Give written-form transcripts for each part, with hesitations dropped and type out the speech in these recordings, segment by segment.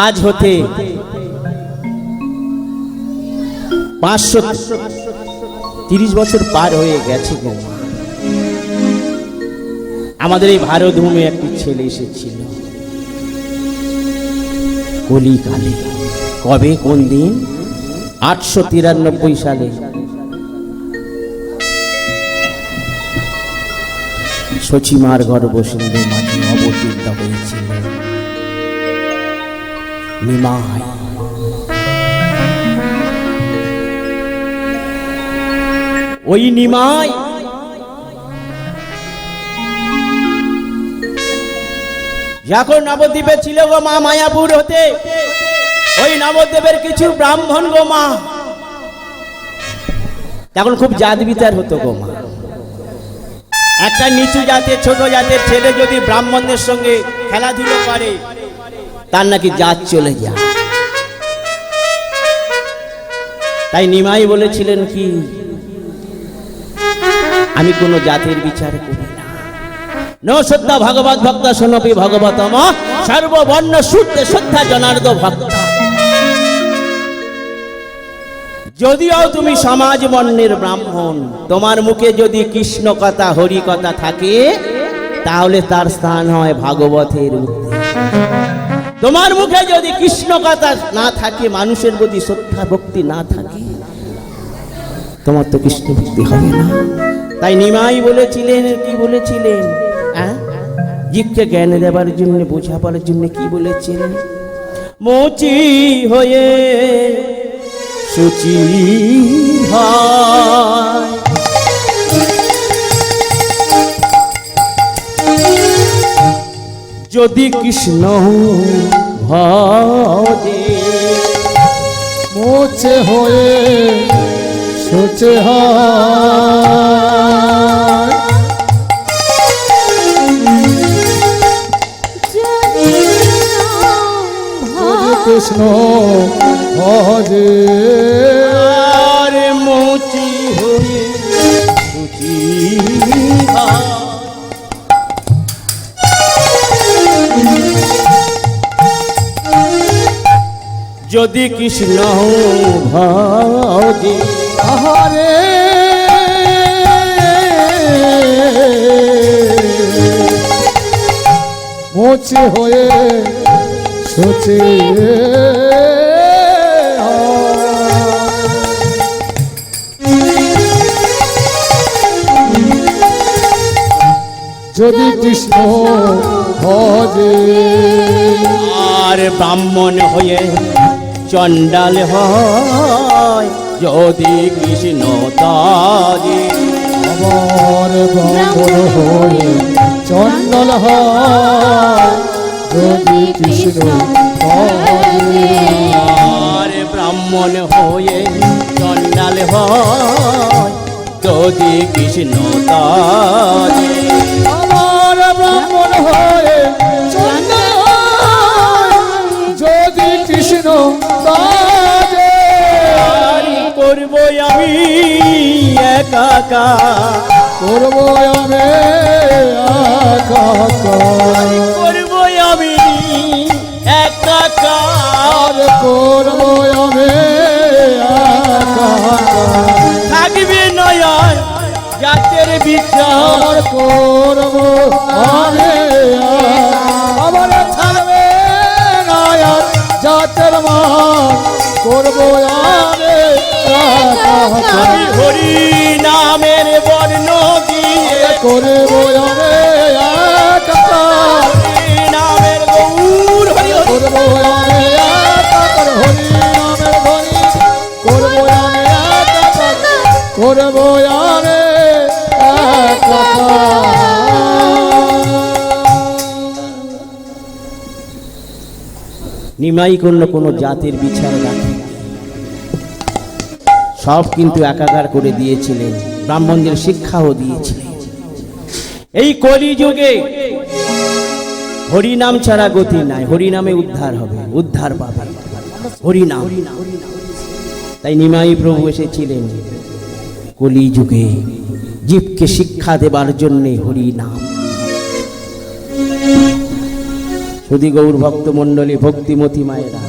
আজ হতে 530 বছর পার হয়ে গেছে গো। আমাদের এই ভারত ভূমি একটি ছেলে এসেছিল কলিকালে। কবে, কোন দিন? 893 সালে। শচীমার গর্ভসিন্ধু মাঝে অবতীর্ণ হয়েছিল নিমাই। ওই নিমাই যখন নবদ্বীপে ছিল গো মা, মায়াপুর হতে ওই নবদ্বীপের কিছু ব্রাহ্মণ গো মা, তখন খুব জাত বিচার হতো গো মা। একটা নিচু জাতের ছোট জাতের ছেলে যদি ব্রাহ্মণদের সঙ্গে খেলাধুলো করে তার নাকি জাত চলে যায়। তাই নিমাই বলেছিলেন কি, আমি কোন জাতের বিচার করি না। ন শ্রদ্ধা ভগবত ভক্ত শোনপি ভগবতম সর্ববর্ণ শুদ্ধে শ্রদ্ধা জনার্দ ভক্ত। যদিও তুমি সমাজ বর্ণের ব্রাহ্মণ, তোমার মুখে যদি কৃষ্ণ কথা হরি কথা থাকে তাহলে তার স্থান হয় ভাগবতের ঊর্ধ্বে। তোমার মুখে যদি কৃষ্ণ কথা না থাকে, মানুষের প্রতি শ্রদ্ধা ভক্তি না থাকে, তোমার তো কৃষ্ণ ভক্তি হবে না। তাই নিমাই বলেছিলেন, কি বলেছিলেন? জীবকে জ্ঞান দেবার জন্য, বোঝাবার জন্য কি বলেছিলেন? মোচি হয়ে শুচি হয়, যদি কৃষ্ণ ভজে। মোচে হয়ে শুচি হয়, কৃষ্ণ ভজে। আরে মোচি হয়ে শুচি হয়, যদি কৃষ্ণ ভজে। আহারে মোচে হয়ে শুচি যদি কৃষ্ণ ভজে। আর ব্রাহ্মণ হয়ে চণ্ডাল হয়, যদি কৃষ্ণ তাজে। আমার ব্রাহ্মণ হয়ে চণ্ডাল হয়, যদি কৃষ্ণ ভজে। আর ব্রাহ্মণ হয়ে চণ্ডাল হয়, যদি কৃষ্ণ তাজে। আমার ব্রাহ্মণ হয়ে চণ্ডাল হয়, যদি কৃষ্ণ তাজে। করব আমি একাকার, করব আমি একাকার, করব আমি একাকার, করব আমি একাকার। থাকবে নয়ন জাতের বিচার, করব আমি আমার থাকবে নয়ন জাতের মান, করব আমি আমি হরি নামের বর্ণ দিয়ে, করব আমি একাকার। হরি নামের গৌর হরি হরি। করব আমি একাকার, হরি নামের ধ্বনি করব আমি একাকার, করব আমি একাকার। নিমাই করল কোনো জাতির বিচার রাখে, সব কিন্তু একাকার করে দিয়েছিলেন, ব্রাহ্মণদের শিক্ষাও দিয়েছিলেন। এই কলিযুগে হরিনাম ছাড়া গতি নাই, হরিনামে উদ্ধার হবে, উদ্ধার পাবে হরিনাম। তাই নিমাই প্রভু এসেছিলেন কলিযুগে জীবকে শিক্ষা দেবার জন্য হরিনাম। সুধী গৌর ভক্ত মণ্ডলী, ভক্তিমতী মায়েরা,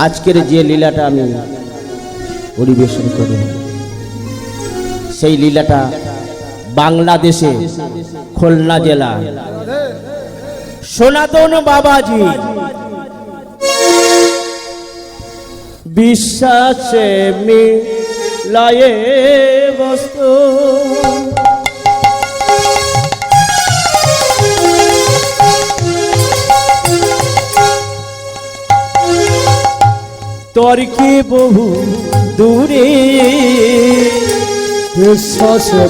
আজকের যে লীলাটা আমি পরিবেশন করি, সেই লীলাটা বাংলাদেশে খুলনা জেলা সনাতন বাবাজি বিশ্বাসে মিলায়ে বস্তু তর্কে বহু দূরে বিশ্বাসে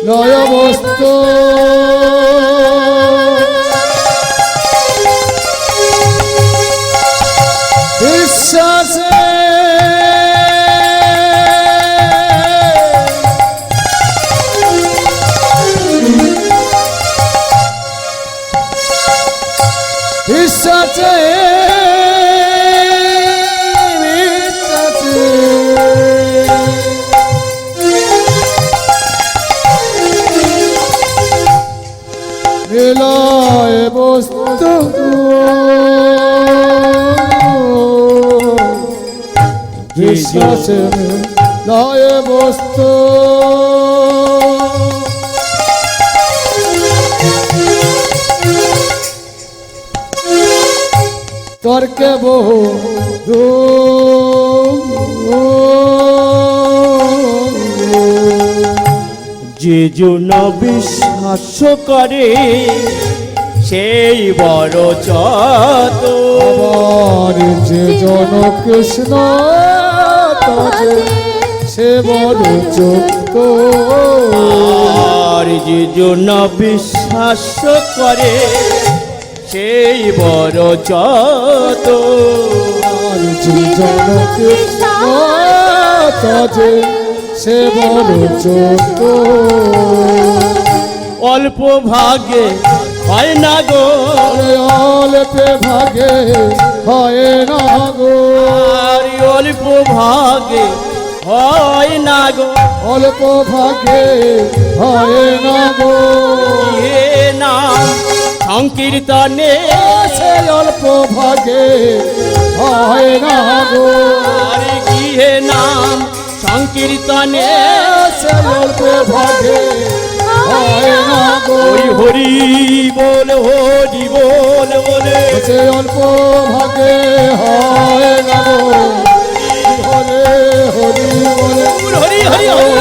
লয় বস্তু বিশ্বাসে বিশ্বাসে লয় বস্তু বিশ্বাসে লয় বস্তু তর্কে বহু যে জন বিশ্বাস করে সেই বড় যত আমার যে জন কৃষ্ণ তজে সে বড় যত আর যে জন বিশ্বাস করে সেই বড় যত আর যে জন কৃষ্ণ তজে সে বড় যত অল্প ভাগে হয় না গো অল্পে ভাগে হয় না গো আর অল্প ভাগে হয় না গো অল্প ভাগে হয় না গো এ নাম সংকীর্তনে সে অল্প ভাগে হয় না গো আর গিয়ে নাম সংকীর্তনে সে অল্প ভাগে হয় না গো হরি বল হরি বল বলে সে অল্প ভাগে হয় না গো হরে হরি বলে হরি হরি হরি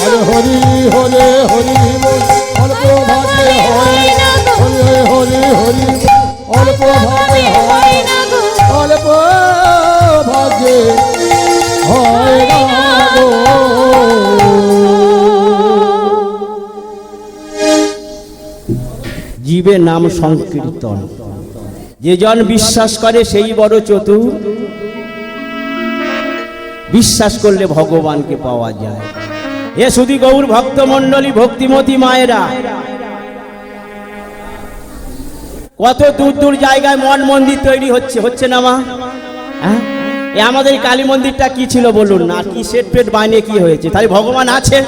হরে হরি হরে হরি বল অল্প ভাগে হয় হরে হরি হরি অল্প ভাগে হয় অল্প ভাগে হয় না গো জীবে নাম সংকীর্তন, যে জন বিশ্বাস করে সেই বড় চতুর। বিশ্বাস করলে ভগবানকে পাওয়া যায়। এ সুধী গৌর ভক্ত মণ্ডলী, ভক্তিমতী মায়েরা, কত দূর দূর জায়গায় মঠ মন্দির তৈরি হচ্ছে না মা? হ্যাঁ, এ আমাদের কালী মন্দিরটা কি ছিল বলুন না? কি সেট পেট বানিয়ে কি হয়েছে? তাহলে ভগবান আছে?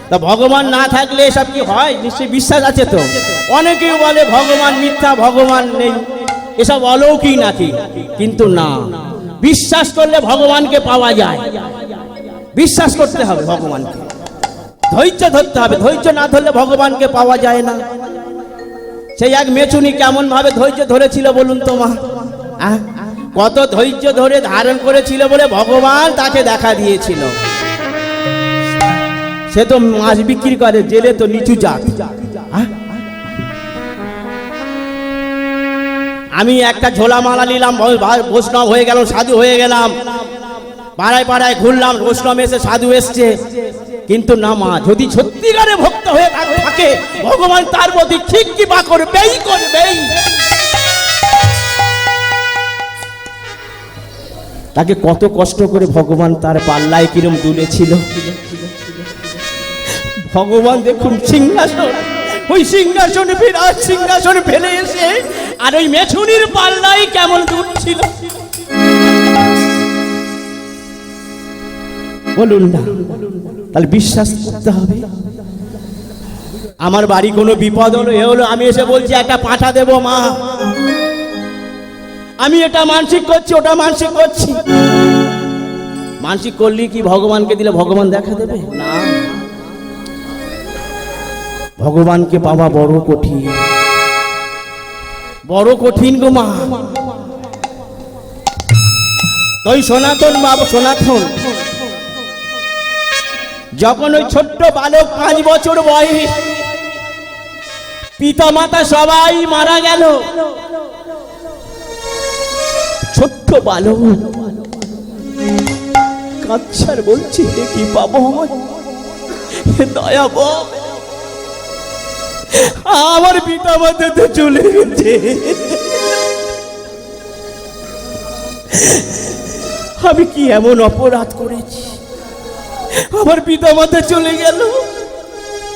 তা ভগবান না থাকলে এসব কি হয়? নিশ্চয়ই বিশ্বাস আছে তো। অনেকেই বলে ভগবান মিথ্যা, ভগবান নেই, এসব অলৌকিক নাকি? কিন্তু না, বিশ্বাস করলে ভগবানকে পাওয়া যায়। বিশ্বাস করতে হবে ভগবানকে, ধৈর্য ধরতে হবে। ধৈর্য না ধরলে ভগবানকে পাওয়া যায় না। সেই এক মেছুনি কেমন ভাবে ধৈর্য ধরেছিল বলুন তো মা? কত ধৈর্য ধরে ধারণ করেছিল বলে ভগবান তাকে দেখা দিয়েছিল। সে তো মাছ বিক্রি করে, জেলে তো নিচু জাত। আমি একটা ঝোলা মালা নিলাম, বৈষ্ণব হয়ে গেল, সাধু হয়ে গেলাম, পাড়ায় পাড়ায় ঘুরলাম, বৈষ্ণব এসে সাধু এসছে। কিন্তু না মা, যদি সত্যিকারে ভক্ত হয়ে থাকে ভগবান তার প্রতি ঠিক কি বা করবেই করবেই। তাকে কত কষ্ট করে ভগবান তার পাল্লায় কিরম তুলেছিল। ভগবান দেখুন সিংহাসন, ওই সিংহাসনে বিরাট সিংহাসনে ফেলে এসে আর ওই মেছুনির পাল্লাই কেমন দূর ছিল বলুন না? তাহলে বিশ্বাস করতে হবে। আমার বাড়ি কোনো বিপদ হলো এ হলো, আমি এসে বলছি একটা পাঁঠা দেবো মা, আমি এটা মানসিক করছি ওটা মানসিক করছি। মানসিক করলি কি ভগবানকে দিলে ভগবান দেখা দেবে? না, ভগবানকে পাওয়া বড় কঠিন, বড় কঠিন গো মা। ওই সনাতন বাবা, সনাতন যখন ওই ছোট্ট বালক 5 বছর বয়স, পিতা মাতা সবাই মারা গেল, ছোট্ট বালক কাচ্ছার বলছে কি পাবো দয়া বল, আমার পিতা মাতা তো চলে গেছে, আমি কি এমন অপরাধ করেছি আমার পিতা মাতা চলে গেল?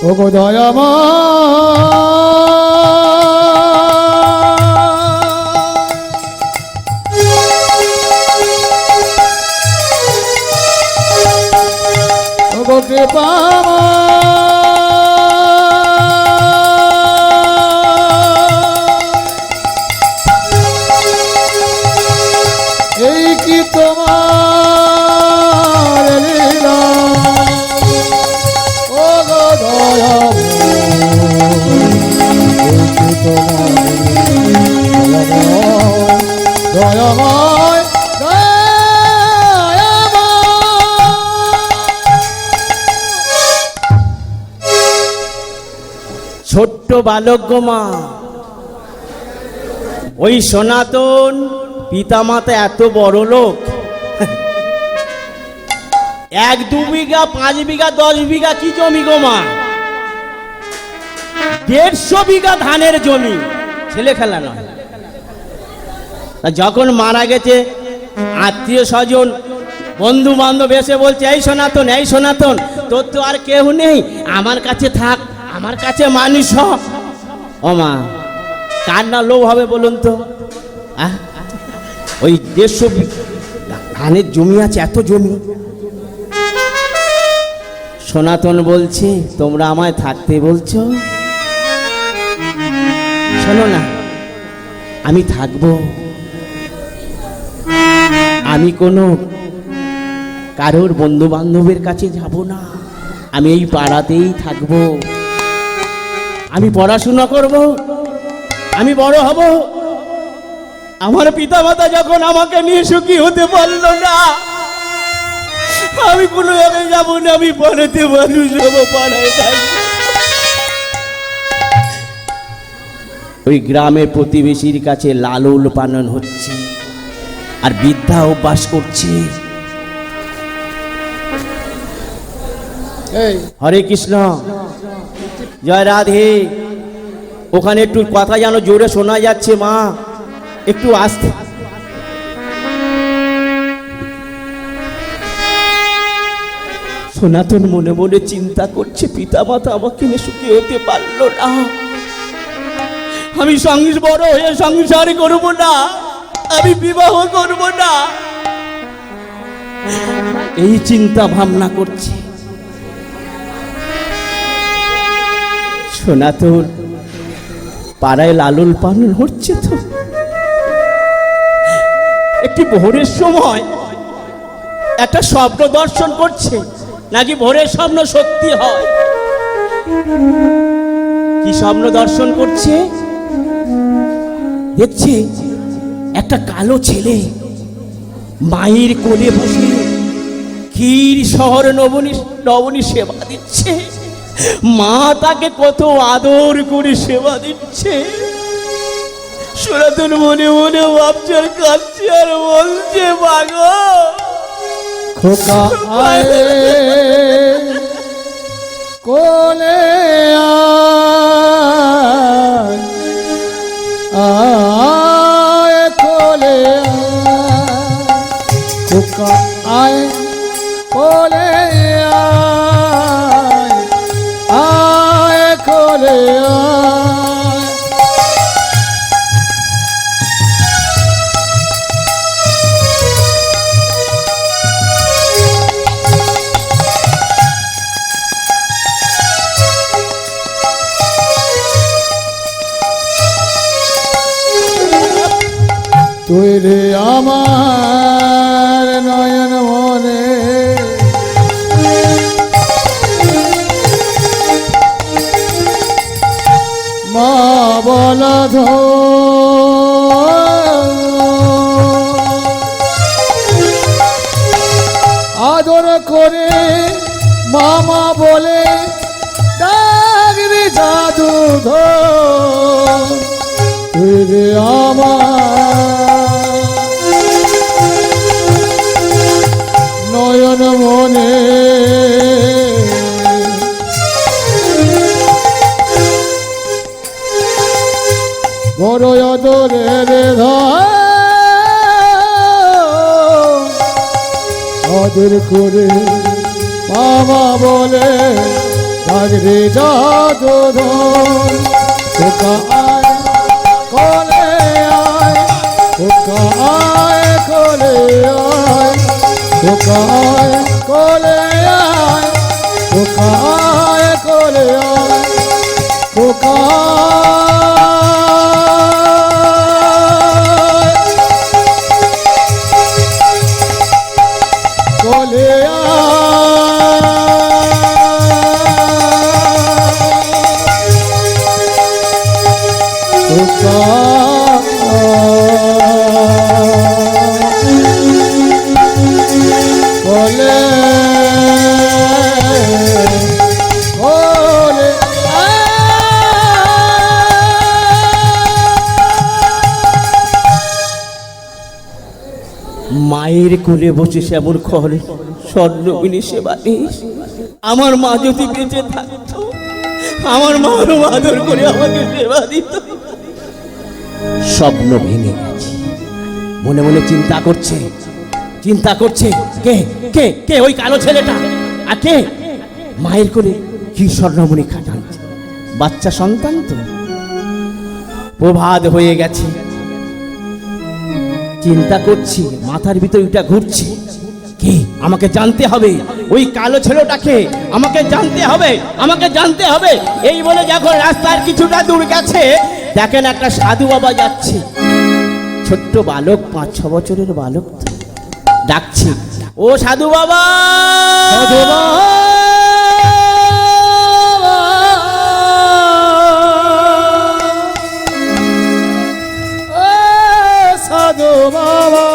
ও গো দয়ামা, ও গো কৃপা, এই কি তোমার লীলা, ও গো দয়াময়, এই কি তোমার দয়াময়, ছোট্ট বালক গো মা, ওই সনাতন পিতা মাতা এত বড় লোক, 1-2 বিঘা 5 বিঘা 10 বিঘা কি জমি গো মা, 150 বিঘা ধানের জমি, ছেলে খেলা নয়। যখন মারা গেছে আত্মীয় স্বজন বন্ধু বান্ধব এসে বলছে এই সনাতন, এই সনাতন, তোর তো আর কেউ নেই, আমার কাছে থাক, আমার কাছে মানুষ হ। ও মা, কার না লোভ হবে বলুন তো? ওই 150 ধানের জমি আছে, এত জমি। সনাতন বলছে তোমরা আমায় থাকতে বলছো, শোনো না, আমি থাকবো, আমি কোনো কারোর বন্ধু বান্ধবের কাছে যাব না, আমি এই পাড়াতেই থাকবো, আমি পড়াশোনা করব, আমি বড় হব। আমার পিতা মাতা যখন আমাকে নিয়ে সুখী হতে পারলো না, আমি কোনো জায়গায় যাবো না, আমি পড়াতে মানুষ হবো, পাড়ায় থাকবো। ওই গ্রামের প্রতিবেশীর কাছে লালন পালন হচ্ছে আর বৃদ্ধা অভ্যাস করছে। হরে কৃষ্ণ, জয় রাধে। ওখানে একটু কথা যেন জোরে শোনা যাচ্ছে মা, একটু আস্তে। সনাতন মনে মনে চিন্তা করছে পিতা মাতা আমাকে নিয়ে সুখী হতে পারলো না, আমি বড় হয়ে সংসার করব না, আমি বিবাহ করব না, এই চিন্তা ভাবনা করছে। সনাতন পাড়ায় লালন পালন হচ্ছে তো, একটি ভোরের সময় একটা স্বপ্ন দর্শন করছে, নাকি ভোরের স্বপ্ন সত্যি হয়? কি স্বপ্ন দর্শন করছে? দেখছে একটা কালো ছেলে মায়ের কোলে বসে ক্ষীর শহর নবনী সেবা দিচ্ছে, মা তাকে কত আদর করে সেবা দিচ্ছে। সনাতন মনে মনে ভাবছে আর কাঁদছে আর বলছে মাগো খোকা আয় কোলে আয় কোলে খোকা আয় কোলে আয় কোলে তুই রে আমার নয়ন মনে মা বলধ আদর করে মামা বলে ডাকবি জাদু তুই রে আমার নয়ন মনে বড় আদরের আদর করে মামা বলে ডাকবি জাদু খোকা আয় কোলে আয় খোকা আয় কোলে আয় খোকা আয় কোলে আয় খোকা আয় কোলে আয় খোকা কোলে মায়ের কোলে বসে শ্যামর ঘরে স্বর্ণবিনী সেবা নিস। আমার মা যদি বেঁচে থাকতো, আমার মারও আদর করে আমাকে সেবা দিত। স্বপ্ন ভেঙে গেছে, মনে মনে চিন্তা করছে কে কে কে ওই কালো ছেলেটা, আর কে মায়ের কোলে কি স্বর্ণমণি খাটাচ্ছে। বাচ্চা সন্তান তো। প্রভাত হয়ে গেছে, চিন্তা করছি, মাথার ভিতর ওইটা ঘুরছে। কে? আমাকে জানতে হবে, ওই কালো ছেলেটাকে আমাকে জানতে হবে। এই বলে যখন রাস্তার কিছুটা দূর গেছে, দেখেন একটা সাধু বাবা যাচ্ছে। ছোট্ট বালক, 5-6 বছরের বালক। ডাকছি, ও সাধু বাবা। সাধু বাবা সাধু বাবা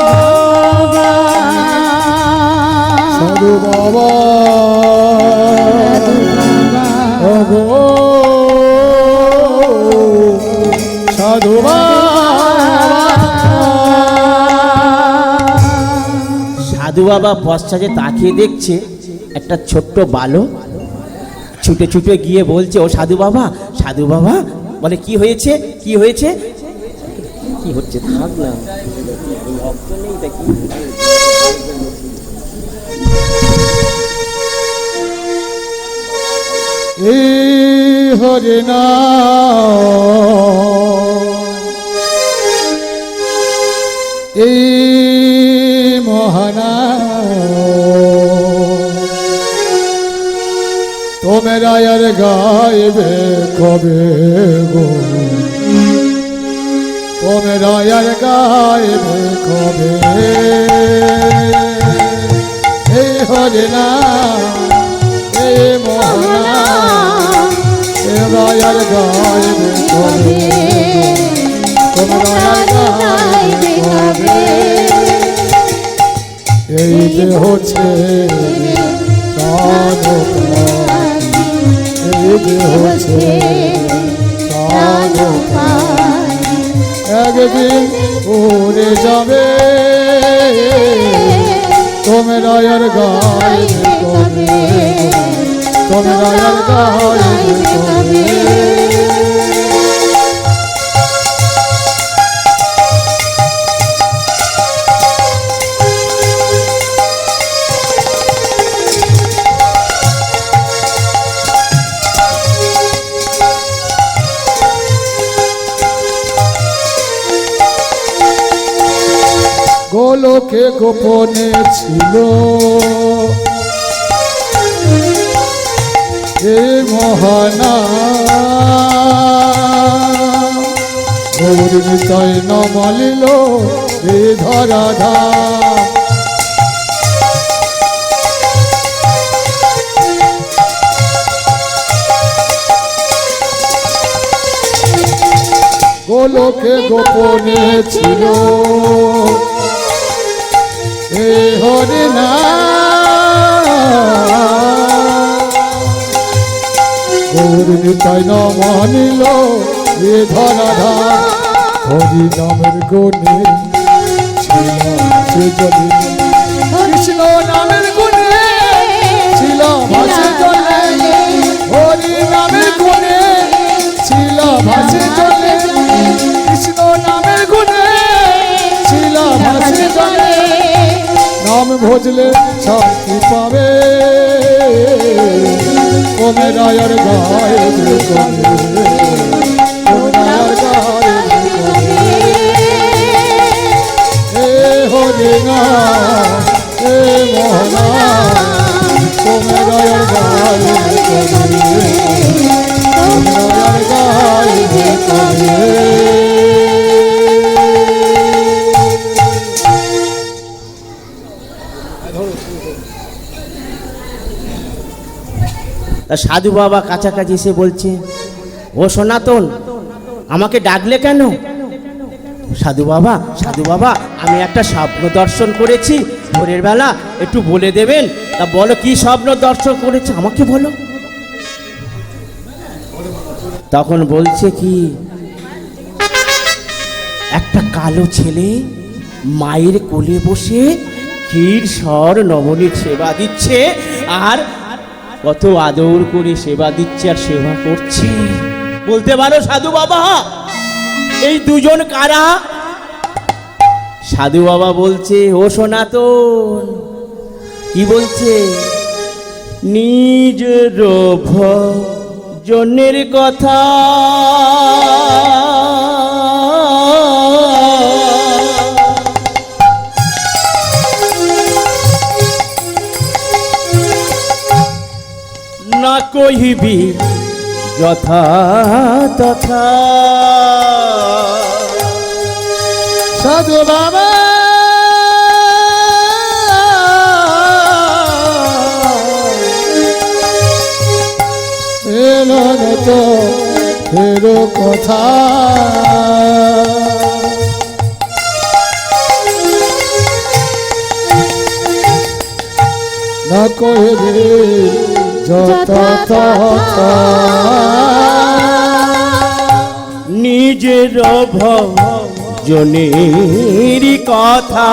সাধু বাবা ওগো সাধু সাধু বাবা পশ্চাতে তাকিয়ে দেখছে একটা ছোট্ট বালক ছুটে ছুটে গিয়ে বলছে, ও সাধু বাবা বলে কি হয়েছে কি হচ্ছে থাক না। এই হরে না এই মহানা তোমরা আর গাইবে কবে গো, তোমরা আর গাইবে কবে। এই হরে না এই মহানা তোমরা আর গাইবে কবে, তোমরা আর গাইবে কবে। এই দেহ ছেড়ে প্রাণ পাখি, এই দেহ ছেড়ে প্রাণ পাখি একদিন উড়ে যাবে, তোমরা আর গাইবে কবে, তোমরা আর গাইবে কবে। গোলকে গোপনে ছিল এই মহানা, গৌরী তাই নমালিল এ ধরাধাম। গোলকে গোপনে ছিল এ হরি নাম, গৌর নিতাই না মানিল এ ধরাধাম। হরি নামের গুণে ছিল সে জলে, কৃষ্ণ নামের গুণে ছিল ভাসে জলে, হরি নামের গুণে ছিল ভাসে জলে, কৃষ্ণ নামের গুণে ছিল ভাসে জলে। নাম ভজলে শান্তি পাবে, কমে রায়ের গায়ে কমে, কমে রায়ের গায়ে কমে। এ হরি নাম এ মোহনা, কমে রায়ের গায়ে কমে, কমে রায়ের গায়ে কমে। তা সাধু বাবা কাছাকাছি এসে বলছে, ও সনাতন আমাকে ডাকলে কেন? সাধু বাবা আমি একটা স্বপ্ন দর্শন করেছি ভোরের বেলা, একটু বলে দেবেন? তা বলো কি স্বপ্ন দর্শন করেছে, আমাকে বলো। তখন বলছে কি, একটা কালো ছেলে মায়ের কোলে বসে ক্ষীর সর নবনীর সেবা দিচ্ছে, আর কত আদর করে সেবা দিচ্ছে আর সেবা করছে। বলতে পারো সাধু বাবা এই দুজন কারা? সাধু বাবা বলছে, ও সনাতন কি বলছে, নিজের ভজনের কথা না কহিবি যথা তথা। সাধু বাবা এলো না তো ফেরো কথা, না কহিবে যত তথা। নিজের ভজনের কথা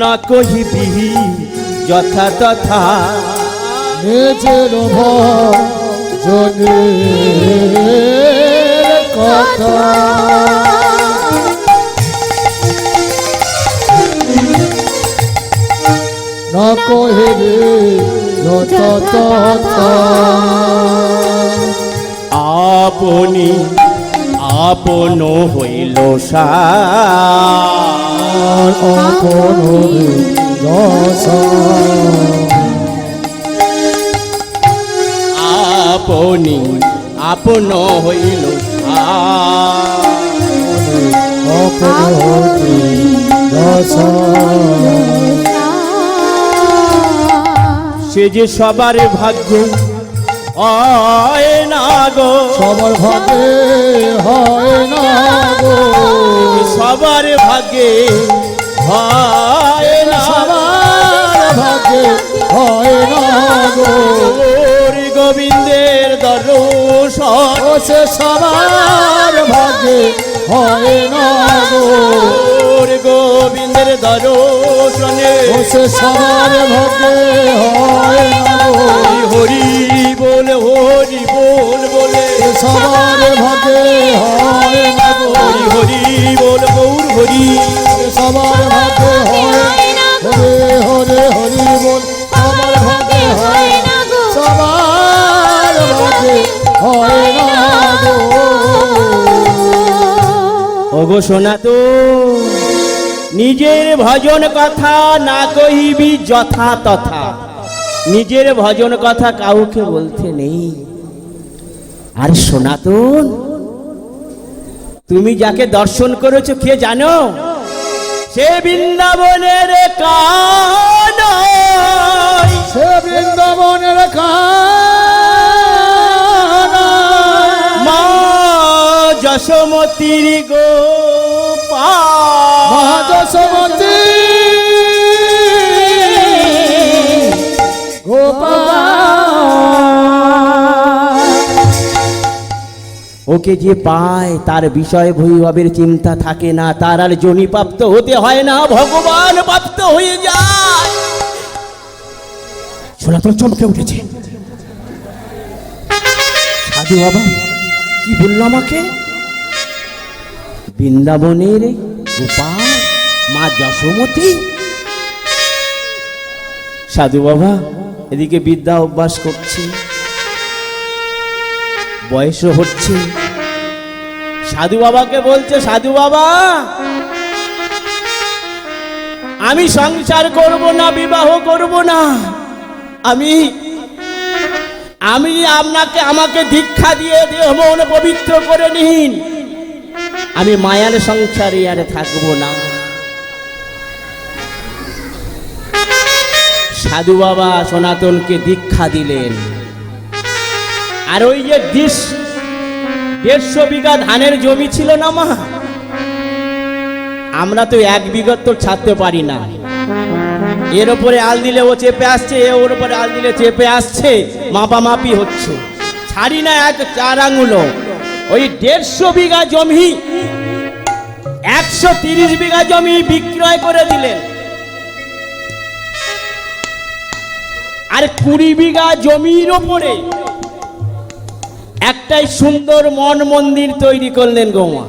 না কহিবি যথা তথা। নিজের ভজনের কথা না কহিবে যত তথা। আপনি আপন হইল সার, আপন দশা আপনি আপন হইল আপন দশা। সে যে সবার ভাগ্যে হয় না গো, সবার ভাগে হয় না গো, সবার ভাগ্যে হয় না, সবার ভাগে হয় না গো। ওর গোবিন্দের দর্শন ও সে সবার ভাগে হয় না গো, ওর গোবিন্দের দর্শনে ও সে সবার ভাগে হয় না গো। হরি বল বলে সবার ভাগে হয় না গো, হরি হরি বল গৌর হরি, সবার ভাগে হয় না গো। হরে হরে হরি বল, সবার ভাগে হয় না গো, সবার ভাগে হয় না গো। ওগো সনাতন নিজের ভজন কথা না কহিবি যথা তথা। নিজের ভজন কথা কাউকে বলতে নেই, আর সনাতন, তুমি যাকে দর্শন করেছো কে জানো? সে বৃন্দাবনের কানন, সে বৃন্দাবনের কানন, মা যশোমতির গোপাল, মা যশোমতী ওকে যে পায় তার বিষয় বৈভবের চিন্তা থাকে না, তার আর জনি প্রাপ্ত হতে হয় না, ভগবান প্রাপ্ত হয়ে যায়। সনাতন চমকে উঠেছে। সাধু বাবা কি বললো আমাকে? বৃন্দাবনের গোপাল, মা যশোমতী। সাধু বাবা এদিকে বিদ্যা অভ্যাস করছে, বয়সও হচ্ছে। সাধু বাবাকে বলছে, সাধু বাবা আমি সংসার করব না, বিবাহ করব না, আমি আমাকে দীক্ষা দিয়ে দেহ মন পবিত্র করে নিন, আমি মায়ার সংসারে আর থাকবো না। সাধু বাবা সনাতনকে দীক্ষা দিলেন। আর ওই যে 150 বিঘা ধানের জমি ছিল না মা, আমরা তো 1 বিঘা তো ছাড়তে পারি না, এর উপরে আল দিলে ও চেপে আসছে, ওর উপরে আল দিলে চেপে আসছে, মাপামাপি হচ্ছে, ছাড়ি না 4 আঙুল। ওই 150 বিঘা জমি 130 বিঘা জমি বিক্রয় করে দিলেন, আর 20 বিঘা জমির ওপরে একটাই সুন্দর মন মন্দির তৈরি করলেন গৌমা,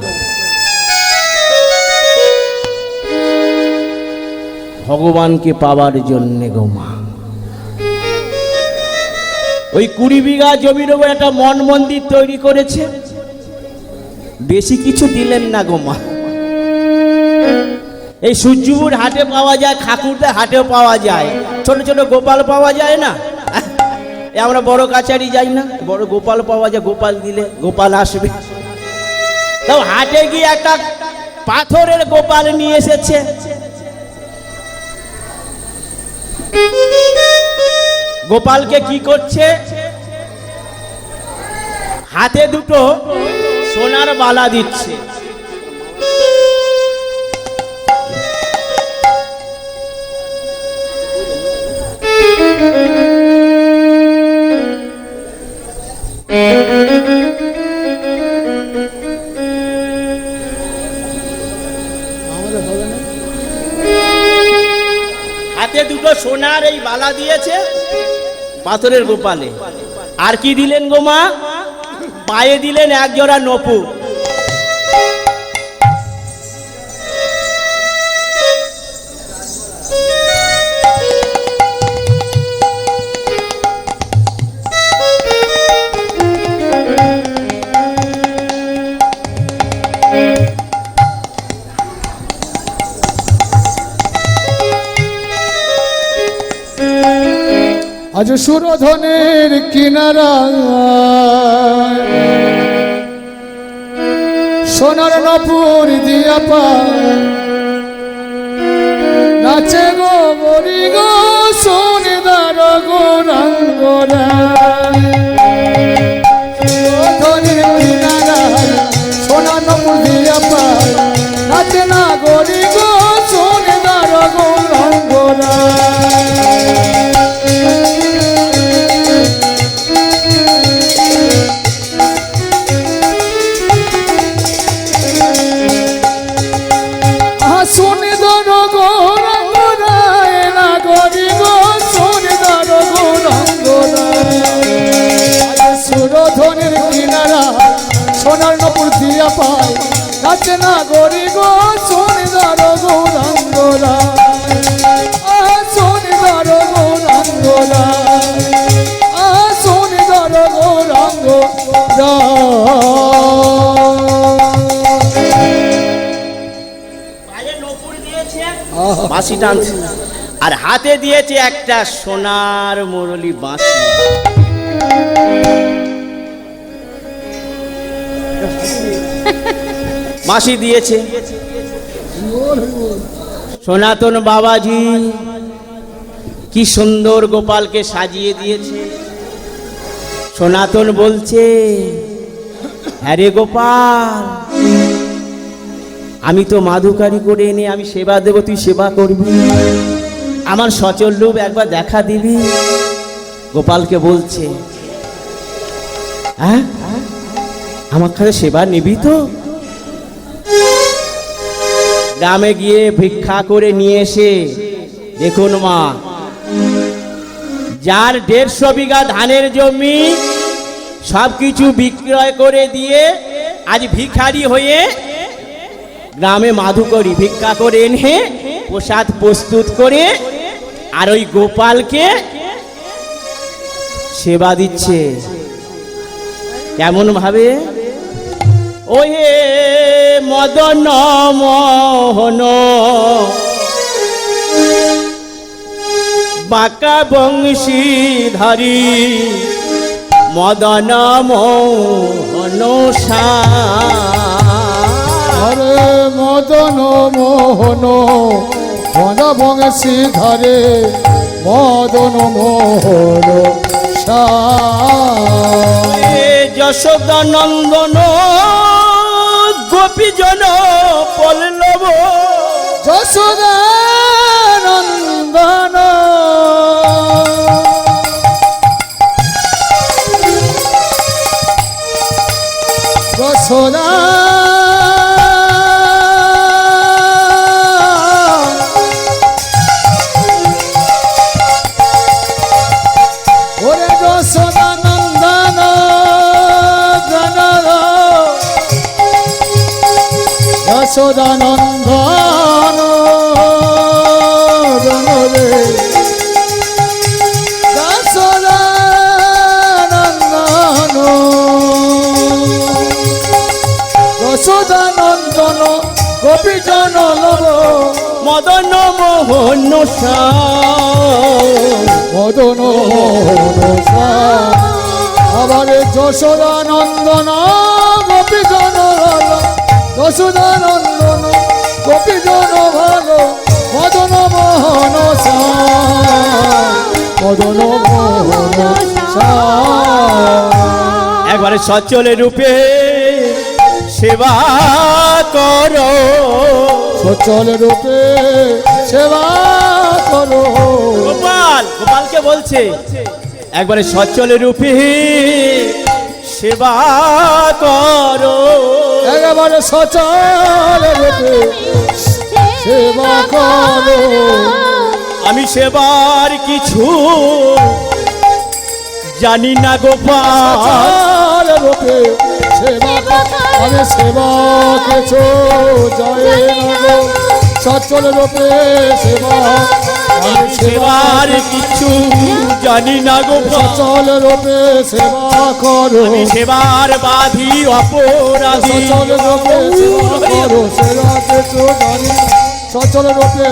ভগবানকে পাওয়ার জন্য গৌমা। ওই 20 বিঘা জমির উপর একটা মন মন্দির তৈরি করেছে, বেশি কিছু দিলেন না গৌমা। এই সূর্যপুর হাটে পাওয়া যায়, খাকুরদের হাটেও পাওয়া যায়, ছোট ছোট গোপাল পাওয়া যায় না, আমরা বড় কাছারি যাই না, বড় গোপাল পাওয়া যায়, গোপাল দিলে গোপাল আসবে। তাও হাটে গিয়ে একটা পাথরের গোপাল নিয়ে এসেছে, গোপালকে কি করছে, হাতে দুটো সোনার বালা দিচ্ছে। হাতে দুটো সোনার এই বালা দিয়েছে পাথরের গোপালে। আর কি দিলেন গো মা? পায়ে দিলেন 1 জোড়া নপুর। আজ সুরধনের কিনারা সোনার নপুর দিয়া পা নাচে গো গরি গো সোনিদার গো রঙ্গরা, সুরধনের কিনারা সোনার নপুর দিয়া পা নাচে না গরি গো সোনিদার গো রঙ্গরা। সুরধনের কিনারা সোনার নপুর দিয়া পায় নাচে না গরি গো সোনিদার গৌরাঙ্গরা, সোনিদার গৌরাঙ্গরা, সোনিদার গৌরাঙ্গরা। বাঁশি টানছে আর হাতে দিয়েছে একটা সোনার মুরলি বাঁশি। মাসি দিয়েছে। সনাতন বাবাজি কি সুন্দর গোপালকে সাজিয়ে দিয়েছে। সনাতন বলছে, আরে গোপাল, আমি তো মাধুকারি করে এনে আমি সেবা দেব, তুই সেবা করবি, আমার সচল রূপ একবার দেখা দিবি। গোপালকে বলছে, হ্যাঁ আমার কাছে সেবা নিবি তো? গ্রামে গিয়ে ভিক্ষা করে নিয়ে এসে, দেখুন মা, যার 150 বিঘা ধানের জমি সবকিছু বিক্রয় করে দিয়ে আজ ভিখারি হয়ে গ্রামে মাধুকরী ভিক্ষা করে এনে প্রসাদ প্রস্তুত করে আর ওই গোপালকে সেবা দিচ্ছে। কেমন ভাবে? ওহে মদন মোহন বাঁকা বংশীধারী মদন মোহন হরে মদন মোহন মন বংশী ধরে মদন মোহন যশোদা নন্দন গোপীজন পল্লব যশোদা নন্দন যশোদা ওরে যশোদা নন্দন জনর যশোদা নন্দন জনরে যশোদা নন্দন যশোদা নন্দন গোপীজন লব মদন মোহন মদন মোহন আবার যশোদা নন্দন গোপীজন ভালো যশোদা নন্দন গোপীজন ভালো মদন মোহন মদন মোহন একবারে সচল রূপে সেবা করো, সচল রূপে সেবা করো। গোপালকে বলছে, একবারে সচল রূপে সেবা করো, একেবারে সচল রূপে সেবা করো। আমি সেবার কিছু জানি না গোপাল রূপে সেবা আমি সেবা কিছু জয় নগো সচল রূপে সেবা আমি সেবার কিছু জানি না গোপাল সচল রূপে সেবা করো আমি সেবার বাধি অপরাধী সচল রূপে সেবা করো সেবা কিছু জানি সচল রূপে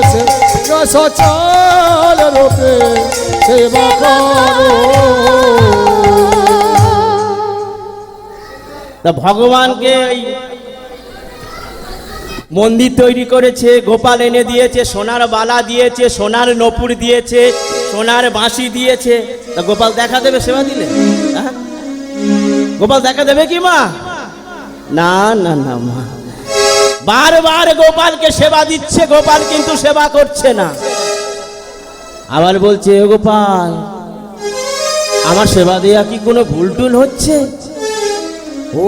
সচল রূপে সেবা করো। তা ভগবানকে মন্দির তৈরি করেছে, গোপাল এনে দিয়েছে, সোনার বালা দিয়েছে, সোনার নপুর দিয়েছে, সোনার বাঁশি দিয়েছে। তা গোপাল দেখা দেবে সেবা দিলে? গোপাল দেখা দেবে কি মা? না না না মা, বারবার গোপালকে সেবা দিচ্ছে, গোপাল কিন্তু সেবা করছে না। আবার বলছে, গোপাল আমার সেবা দেয়া কি কোনো ভুল টুল হচ্ছে? ও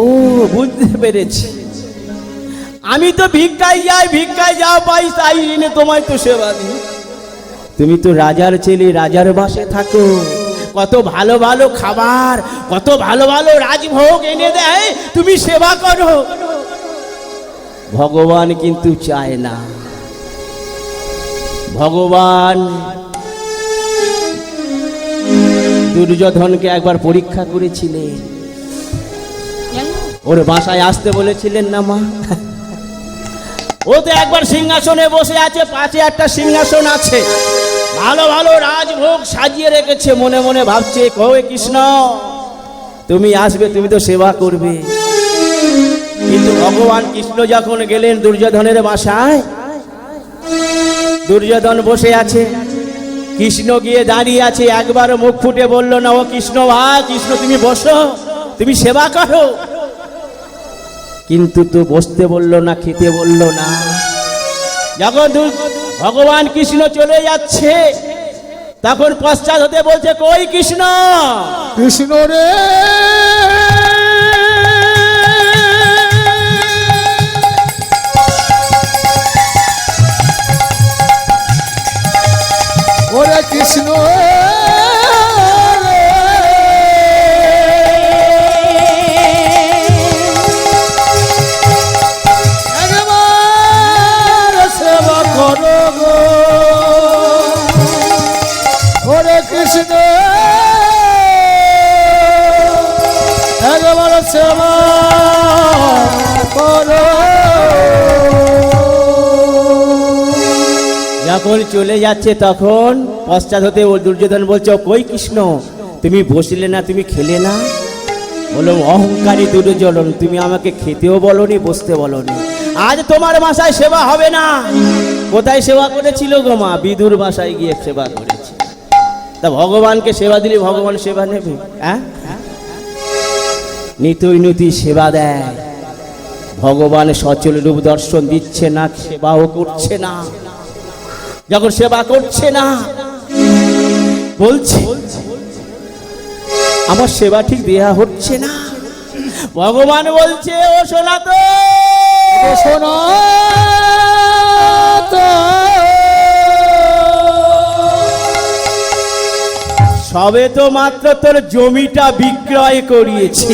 বুঝতে পেরেছি, আমি তো ভিক্ষায় যাও পাই, তাই এনে তোমায় তো সেবা দিই। তুমি তো রাজার ছেলে, রাজার বাসে থাকো, কত ভালো ভালো খাবার, কত ভালো ভালো রাজভোগ এনে দেয়, তুমি সেবা করো। ভগবান কিন্তু চায় না। ভগবান দুর্যোধনকে একবার পরীক্ষা করেছিলেন, ওর বাসায় আসতে বলেছিলেন না মা? ও তো একবার সিংহাসনে বসে আছে, পাশে একটা সিংহাসন আছে, ভালো ভালো রাজভোগ সাজিয়ে রেখেছে, মনে মনে ভাবছে, কবে কৃষ্ণ তুমি আসবে, তুমি তো সেবা করবে। কিন্তু ভগবান কৃষ্ণ যখন গেলেন দুর্যোধনের বাসায়, দুর্যোধন বসে আছে, কৃষ্ণ গিয়ে দাঁড়িয়ে আছে, একবার মুখ ফুটে বলল না, ও কৃষ্ণ ভাই, কৃষ্ণ তুমি বসো, তুমি সেবা করো। কিন্তু তো বসতে বললো না, খেতে বললো না। যখন ভগবান কৃষ্ণ চলে যাচ্ছে, তখন পশ্চাৎ হতে বলছে, কই কৃষ্ণ? কৃষ্ণ রে ওরে কৃষ্ণ একবার সেবা করো গো, ওরে কৃষ্ণ একবার সেবা করো। যখন চলে যাচ্ছে তখন পশ্চাৎ হতে ও দুর্যোধন বলছে, কই কৃষ্ণ তুমি বসলে না, তুমি খেলে না? বললো, অহংকারী দুর্যোধন, তুমি আমাকে খেতেও বলনি, বসতে বলনি, আজ তোমার বাসায় সেবা হবে না। কোথায় সেবা করেছিল গো মা? বিদুর বাসায় গিয়ে সেবা করেছে। তা ভগবানকে সেবা দিলে ভগবান সেবা নেবে? হ্যাঁ, নিতই নীতি সেবা দেয়। ভগবান সচল রূপ দর্শন দিচ্ছে না, সেবাও করছে না। যখন সেবা করছে না, বলছে আমার সেবা ঠিক দেয়া হচ্ছে না। ভগবান বলছে, ও সনাতন, সবে তো মাত্র তোর জমিটা বিক্রয় করিয়েছি,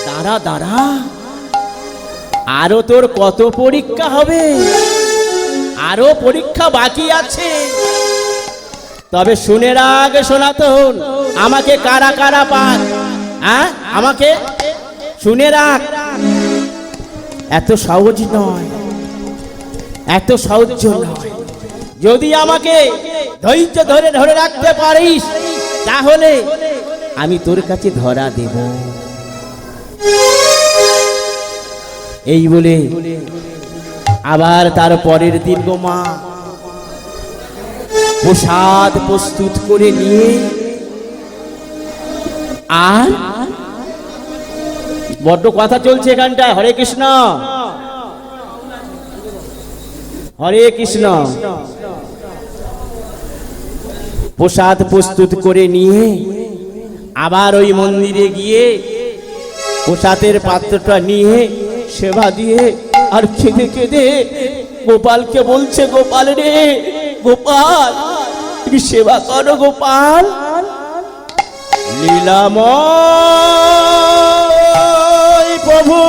দাঁড়া দাঁড়া, আরো তোর কত পরীক্ষা হবে, আরো পরীক্ষা বাকি আছে। তবে শুনে রাখ সনাতন, আমাকে কারা কারা পাক, হ্যাঁ আমাকে শুনে রাখ, এত সহজ নয়, এত সহজ নয়। যদি আমাকে ধৈর্য ধরে ধরে রাখতে পারিস, তাহলে আমি তোর কাছে ধরা দেব। এই বলে আবার তার পরের দিন গো মা প্রসাদ প্রস্তুত করে নিয়ে, আর বড্ড কথা চলছে এখানটায়, হরে কৃষ্ণ হরে কৃষ্ণ। প্রসাদ প্রস্তুত করে নিয়ে আবার ওই মন্দিরে গিয়ে প্রসাদের পাত্রটা নিয়ে সেবা দিয়ে আর খেদে খেদে গোপালকে বলছে, গোপাল রে গোপাল, তুমি সেবা করো গোপাল। লীলাময় প্রভু,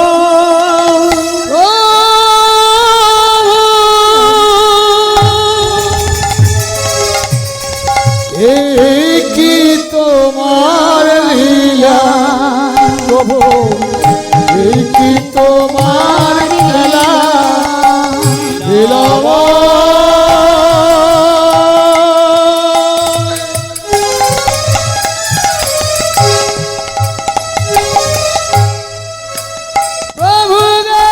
এই কি তোমার লীলা প্রভু, এই কি তোমার লীলা, লীলাময় প্রভু রে,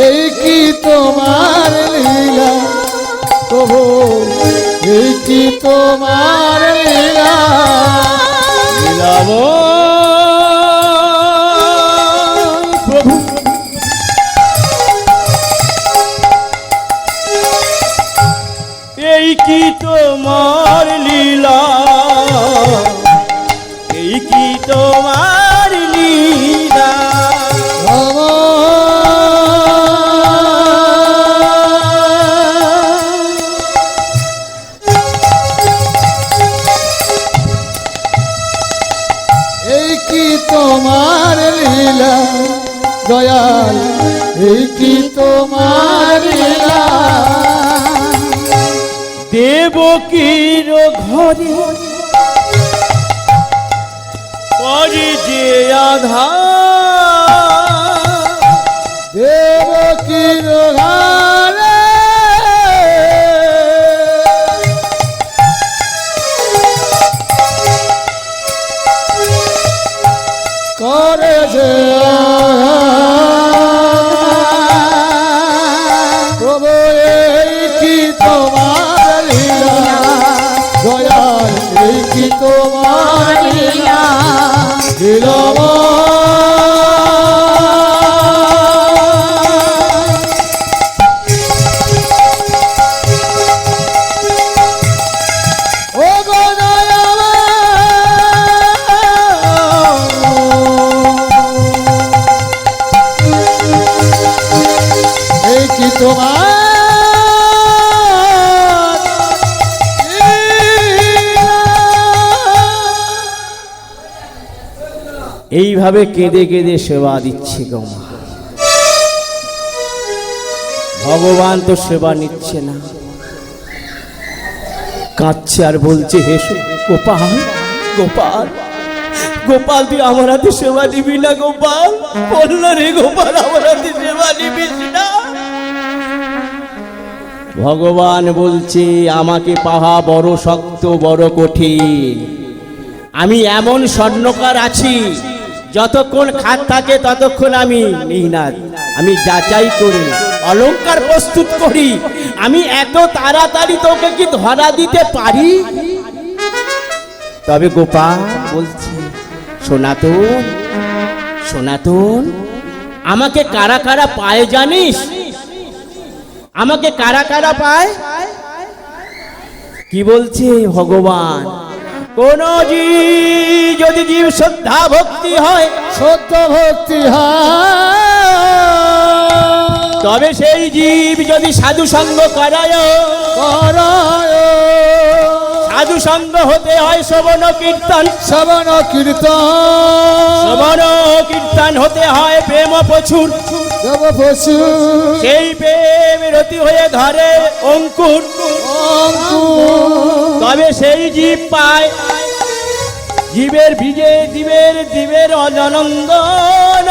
এই কি তোমার লীলা প্রভু, এই কি তোমার লীলা, লীলাময় প্রভু। এই কি তোমার লীলা, এই কি তোমার লীলা, এই কি তোমার লীলা দয়াল, এই কি তোমার লীলা, দেবকীর ঘরে পরে যে আধার, দেবকীর ঘরে এইভাবে কেঁদে কেঁদে সেবা দিচ্ছে গো মা। ভগবান তো সেবা নিচ্ছে না, কাঁদছে আর বলছে, হেসো গোপাল, গোপাল, গোপাল তুই আমার হাতে সেবা দিবি না গোপাল? বলল রে গোপাল, আমার হাতে সেবা দিবিস না। ভগবান বলছে, আমাকে পাওয়া বড় শক্ত, বড় কঠিন। আমি এমন স্বর্ণকার আছি, যতক্ষণ খাট থাকে ততক্ষণ আমি নিই না, আমি যাচাই করি, অলংকার প্রস্তুত করি। আমি এত তাড়াতাড়ি তোকে কি ধরা দিতে পারি? তবে গোপাল বলছে, সনাতন, সনাতন, আমাকে কারা কারা পায় জানিস? আমাকে কারা কারা পায়? কি বলছে ভগবান? কোন জীব যদি জীব শ্রদ্ধা ভক্তি হয়, সত্য ভক্তি হয়, তবে সেই জীব যদি সাধু সঙ্গ করায়, সাধু সঙ্গ হতে হয় শ্রবণ কীর্তন, শ্রবণ কীর্তন, শ্রবণ কীর্তন হতে হয় প্রেম প্রচুর, দেব পশু সেই প্রেম রতি হয়ে ধরে অঙ্কুর, তবে সেই জীব পায় জীবের বীজে জীবের জীবের অনন্দন।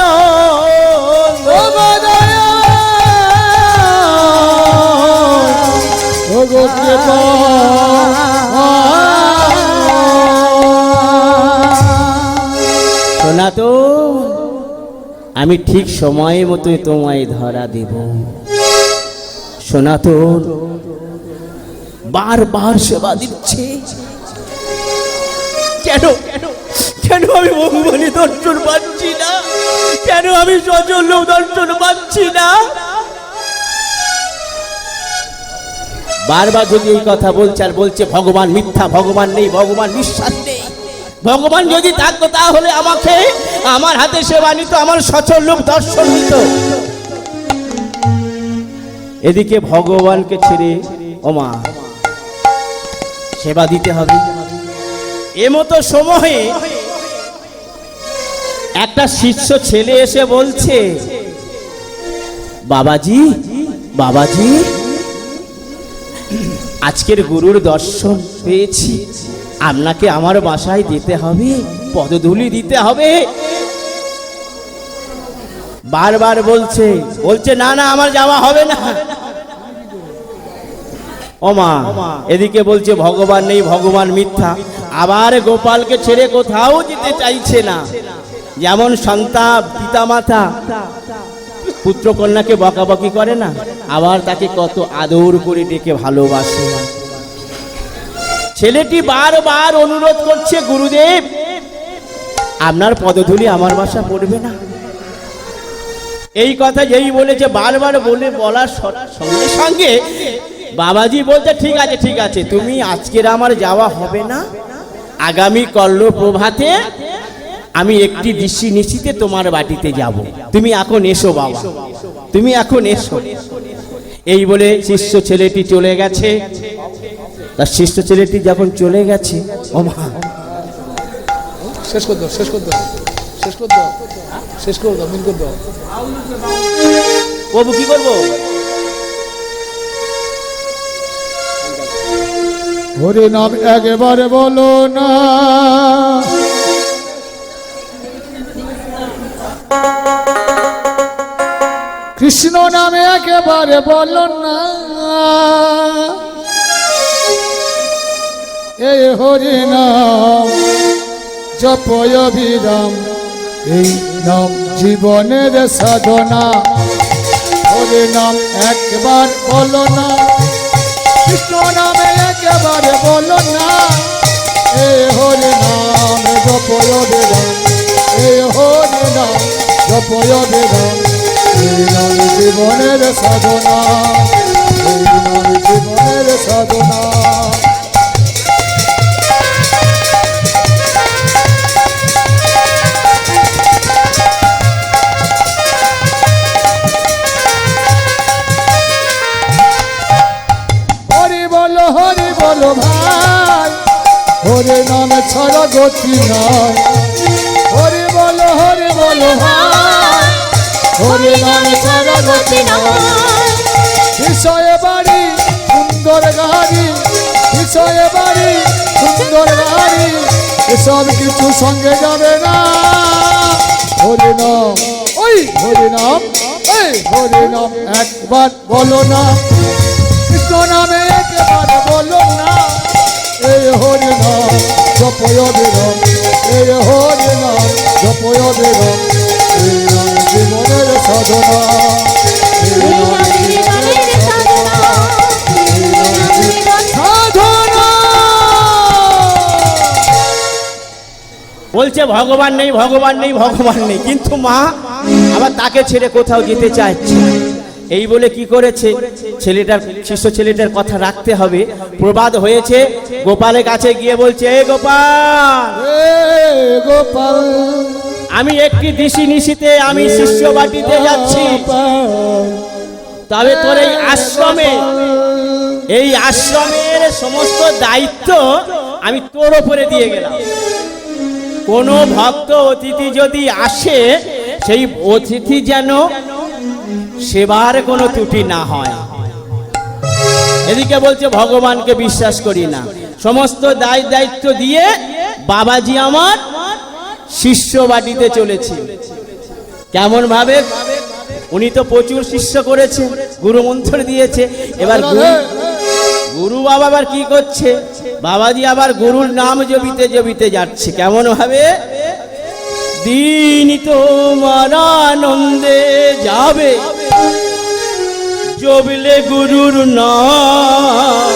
শোনা তো, আমি ঠিক সময় মতো তোমায় ধরা দেব। সনাতন বারবার সেবা দিচ্ছে, কেন কেন আমি ভগবানের দর্শন পাচ্ছি না? কেন আমি সজল দর্শন পাচ্ছি না? বারবার যদি এই কথা বলছে আর বলছে ভগবান মিথ্যা, ভগবান নেই, ভগবান বিশ্বাস নেই। ভগবান যদি থাকতো তাহলে আমাকে আমার হাতে সেবা নিত, আমার সচল রূপ দর্শন নিত। এদিকে ভগবানকে ছেড়ে ওমা সেবা দিতে হবে। এমতো সময়ে একটা শিষ্য ছেলে এসে বলছে, বাবাজি, বাবাজি, আজকের গুরুর দর্শন পেয়েছি, আপনাকে আমার বাসায় দিতে হবে, পদধূলি দিতে হবে। বারবার বলছে না না, আমার যাওয়া হবে না। ওমা এদিকে বলছে ভগবান নেই, ভগবান মিথ্যা। আবার গোপালকে ছেড়ে কোথাও যেতে চাইছে না। যেমন সন্তান পিতামাতা পুত্র কন্যাকে বকাবকি করে না, আবার তাকে কত আদর করে ডেকে ভালোবাসে। ছেলেটি বারবার অনুরোধ করছে, গুরুদেব আপনার পদধূলি আমার বাসা পড়বে না। এই কথা যেই বলেছে, বারবার বলার সঙ্গে সঙ্গে বাবাজি বলছে, ঠিক আছে ঠিক আছে, তুমি আজকের আমার যাওয়া হবে না, আগামী কল্ল প্রভাতে আমি একটি দৃষ্টি নিশ্চিতে তোমার বাটিতে যাব, তুমি এখন এসো বাবা, তুমি এখন এসো। এই বলে শিষ্য ছেলেটি চলে গেছে। তার শিষ্য ছেলেটি যখন চলে গেছে, ও মা শেষ করে দাও, শেষ করে দাও, শেষ করে দাও, শেষ করে দাও, মিল করে দাও। বাবু কি করবো? হরি নাম একবারে বলো না, কৃষ্ণ নামে একেবারে বলো না, এই হরি নাম জপয় বিরাম, এই নাম জীবনের সাধনা। হরি নাম একবার বলো না, কৃষ্ণ নামে একেবারে বলো না, এই হরি নাম জপয় বিরাম, এই হরি নাম জপয় বিরাম, এই নাম জীবনের সাধনা, এই নাম জীবনের সাধনা। হরি বলো ভাই, হরি নাম ছাড়া গতি নয়, হরি বলো বল হয়, হরি নামে ছাড়া গতি নয়। বিষয়ে বাড়ি সুন্দর গাড়ি, বিষয়ে বাড়ি সুন্দর গাড়ি, এসব কিছু সঙ্গে যাবে না। হরি নাম, ওই হরি নাম, এই হরি নাম একবার বলো না, কৃষ্ণ নামে একবার বলো না। এই হরি নাম জপয় বিরাম, এই হরি নাম জপয় বিরাম, এই নাম জীবনের সাধনা, এই নাম জীবনের সাধনা, এই নাম জীবনের সাধনা। বলছে ভগবান নেই, ভগবান নেই, ভগবান নেই, কিন্তু মা আবার তাকে ছেড়ে কোথাও যেতে চাইছে। এই বলে কি করেছে, ছেলেটার শিষ্য ছেলেটার কথা রাখতে হবে। প্রবাদ হয়েছে, গোপালের কাছে গিয়ে বলছে, এ গোপাল, গোপাল, আমি একটি দিশি নিশিতে আমি শিষ্য বাটিতে যাচ্ছি, তবে তোর এই আশ্রমের সমস্ত দায়িত্ব আমি তোর উপরে দিয়ে গেলাম। কোনো ভক্ত অতিথি যদি আসে, সেই অতিথি যেন সেবার কোনো ত্রুটি না হয়। এদিকে বলছে ভগবানকে বিশ্বাস করি না, সমস্ত দায়িত্ব দিয়ে বাবাজি আমার শিষ্য বাটিতে চলেছে। কেমন ভাবে, উনি তো প্রচুর শিষ্য করেছে, গুরু মন্ত্র দিয়েছে। এবার গুরু বাবা আবার কি করছে, বাবাজি আবার গুরুর নাম জপিতে জপিতে যাচ্ছে। কেমন ভাবে, দিন তোমার আনন্দে যাবে, জপলে গুরুর নাম,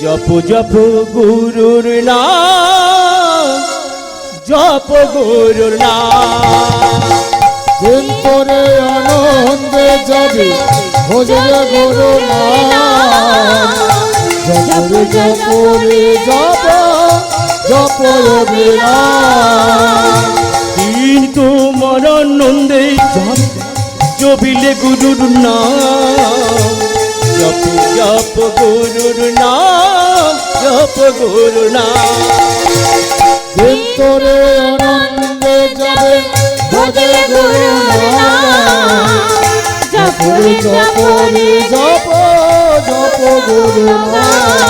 জপ জপ গুরুর নাম, জপ গুরুর নাম। দিন তোরে আনন্দে যাবে, ভজলে গুরু নাম, জপরে জপরে জপ জপ বিরাম। দিন তোমার আনন্দে যাবে, জপিলে গুরুর নাম, জপ জপ গুরুর নাম, জপ গুরুর নাম। দিন তোরে আনন্দে যাবে, ভজলে গুরু নাম, জপরে জপরে জপ জপ গুরু নাম।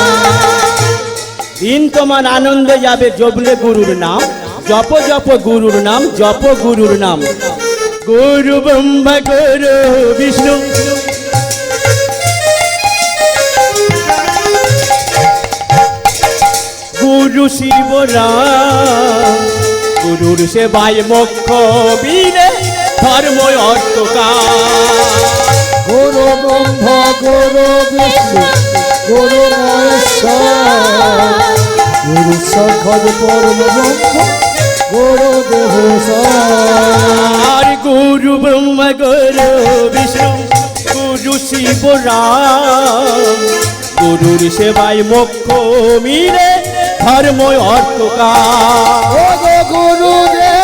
দিন তোমার আনন্দে যাবে, জপলে গুরুর নাম, জপ জপ গুরুর নাম, জপ গুরুর নাম। গুরু ব্রহ্মা গুরু বিষ্ণু, গুরু শিব রাম, গুরুর সেবায় মোক্ষ বীরে ধর্ম অর্থ কাম। গুরু ব্রহ্মা গুরু বিষ্ণু গুরু মহেশ্বর, গুরু সাক্ষাৎ পরম ব্রহ্ম গুরু দেহ আর গুরু ব্রহ্মা গুরু বিষ্ণু, গুরু শিব রাম, গুরুর সেবায় মোক্ষ মিলে ধর্ম অর্থ কাম। গুরু রে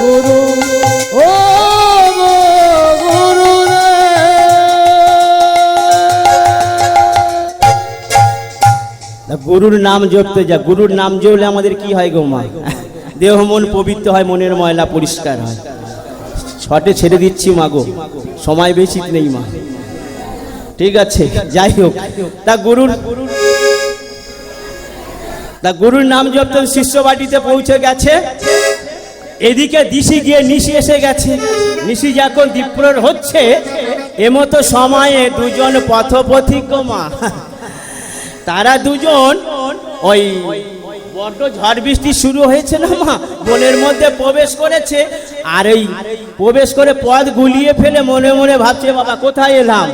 গুরু, ও গুরু রে। গুরুর নাম জপতে যা, গুরুর নাম জপলে আমাদের কি হয় গো মা, দেহ মন পবিত্র হয়, মনের ময়লা পরিষ্কার হয়। ছটে ছেড়ে দিচ্ছি মা গো, সময় বেশি নেই মা, ঠিক আছে। যাই হোক, তা গুরুর নাম জপতে শিষ্য বাটিতে পৌঁছে গেছে। এদিকে দিশি গিয়ে নিশি এসে গেছে। নিশি যখন দ্বীপ্রহর হচ্ছে, এমতো সময়ে দুজন পথপথিক মা, তারা দুজন ওই বড্ড ঝড় বৃষ্টি শুরু হয়েছে না মা, বনের মধ্যে প্রবেশ করেছে। আর এই প্রবেশ করে পথ গুলিয়ে ফেলে মনে মনে ভাবছে, বাবা কোথায় এলাম,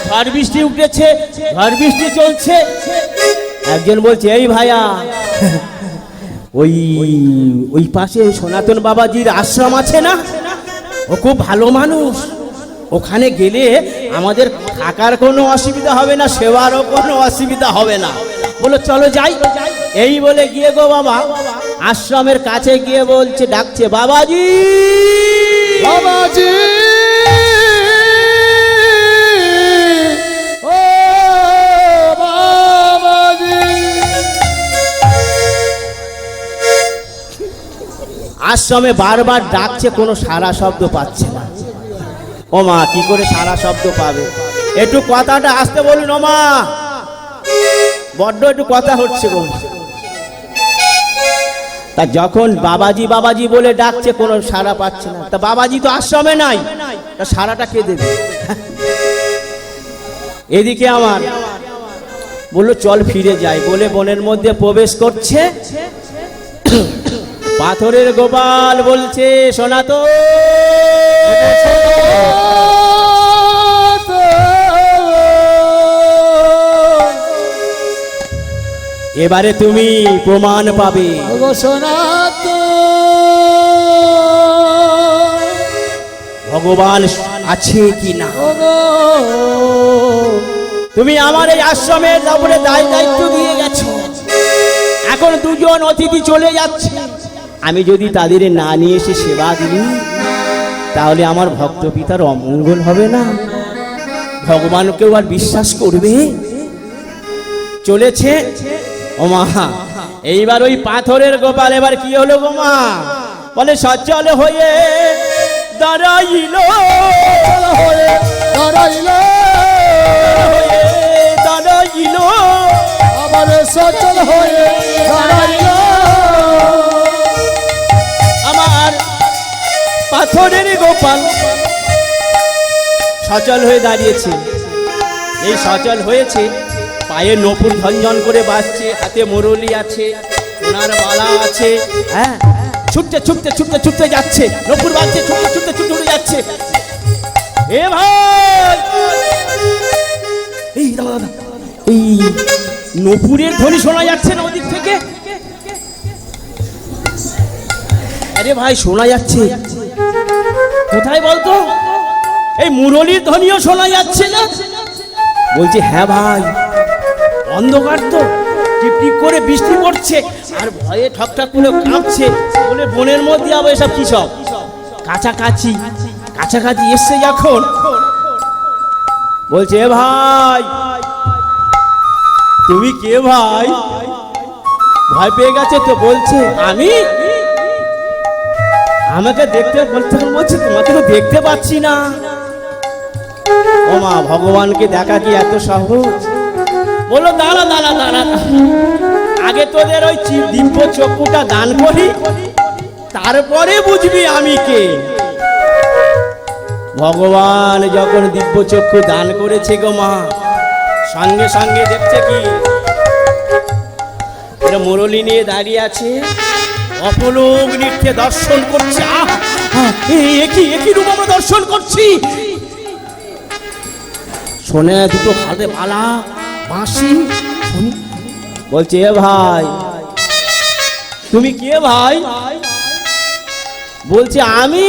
ঝড় বৃষ্টি উঠেছে, ঝড় বৃষ্টি চলছে। একজন বলছে, এই ভাইয়া, ওই পাশে সনাতন বাবাজির আশ্রম আছে না, ও খুব ভালো মানুষ, ওখানে গেলে আমাদের থাকার কোনো অসুবিধা হবে না, সেবারও কোনো অসুবিধা হবে না, বলো চলো যাই। এই বলে গিয়ে গো বাবা আশ্রমের কাছে গিয়ে বলছে, ডাকছে, বাবাজি বাবাজি ও বাবাজি। আশ্রমে বারবার ডাকছে, কোনো সারা শব্দ পাচ্ছে না। ও মা, কি করে সারা শব্দ পাবে? একটু কথাটা আসতে বলুন। ও মা, বড্ড একটু কথা হচ্ছে গো। তা যখন বাবাজি বাবাজি বলে ডাকছে, কোনো সাড়া পাচ্ছে না, তা বাবাজি তো আশ্রমে নাই, তা সাড়াটা কে দেবে? এদিকে আমার বললো, চল ফিরে যাই বলে বনের মধ্যে প্রবেশ করছে। পাথরের গোপাল বলছে, শোনা তো, এবারে তুমি প্রমাণ পাবে ভগবান আছে কি না। তুমি আমার এই আশ্রমের উপরে দায়িত্ব দিয়ে গেছো, এখন দুজন অতিথি চলে যাচ্ছে, আমি যদি তাদের না নিয়ে এসে সেবা দিই, তাহলে আমার ভক্ত পিতার অমঙ্গল হবে না, ভগবানকেও আর বিশ্বাস করবে। চলেছে ও মা, এইবার ওই পাথরের গোপাল এবার কি হলো গো মা? বলে, সচল হয়ে দাঁড়াইল, দাঁড়াইল, আবার সচল হয়ে দাঁড়াইল, আমার পাথরের গোপাল সচল হয়ে দাঁড়িয়েছে। এই সচল হয়েছে, পায়ে নপুর ঝনঝন করে বাজছে, হাতে মুরলি আছে, সোনার মালা আছে, হ্যাঁ, ছুটতে ছুটতে ছুটতে ছুটতে যাচ্ছে, নপুর বাজছে, ছুটতে ছুটতে ছুটতে যাচ্ছে। এ ভাই, এই দাদা দাদা, এই নপুরের ধ্বনি শোনা যাচ্ছে না ওদিক থেকে? আরে ভাই, শোনা যাচ্ছে কোথায় বলতো? এই মুরলির ধ্বনিও শোনা যাচ্ছে না। বলছে, হ্যাঁ ভাই, অন্ধকার তো, টিপটিপ করে বৃষ্টি পড়ছে, আর ভয়ে ঠকঠাক করে কাঁপছে। বলে, বনের মধ্যে আবার এসব কি সব কাছাকাছি কাছাকাছি এসছে যখন, বলছে, এ ভাই, তুমি কে ভাই? ভয় পেয়ে গেছে তো, বলছে, আমি, আমাকে দেখতে বলছে, তোমাকে তো দেখতে পাচ্ছি না। ও মা, ভগবানকে দেখা কি এত সহজ? বললো, দাঁড়া দাঁড়া দাঁড়া, আগে তোদের ওই দিব্য চক্ষুটা দান করি, তারপরে বুঝবি আমি কে। ভগবান যখন দিব্য চক্ষু দান করেছে গো মা, সঙ্গে সঙ্গে দেখছে কি, এটা মুরলি নিয়ে দাঁড়িয়ে আছে, অপলোক নৃত্যে দর্শন করছে। একই রূপ আমরা দর্শন করছি। শোনে দুটো হাতে মালা, বাঁশি, বলছে, এ ভাই, তুমি কে ভাই? বলছে, আমি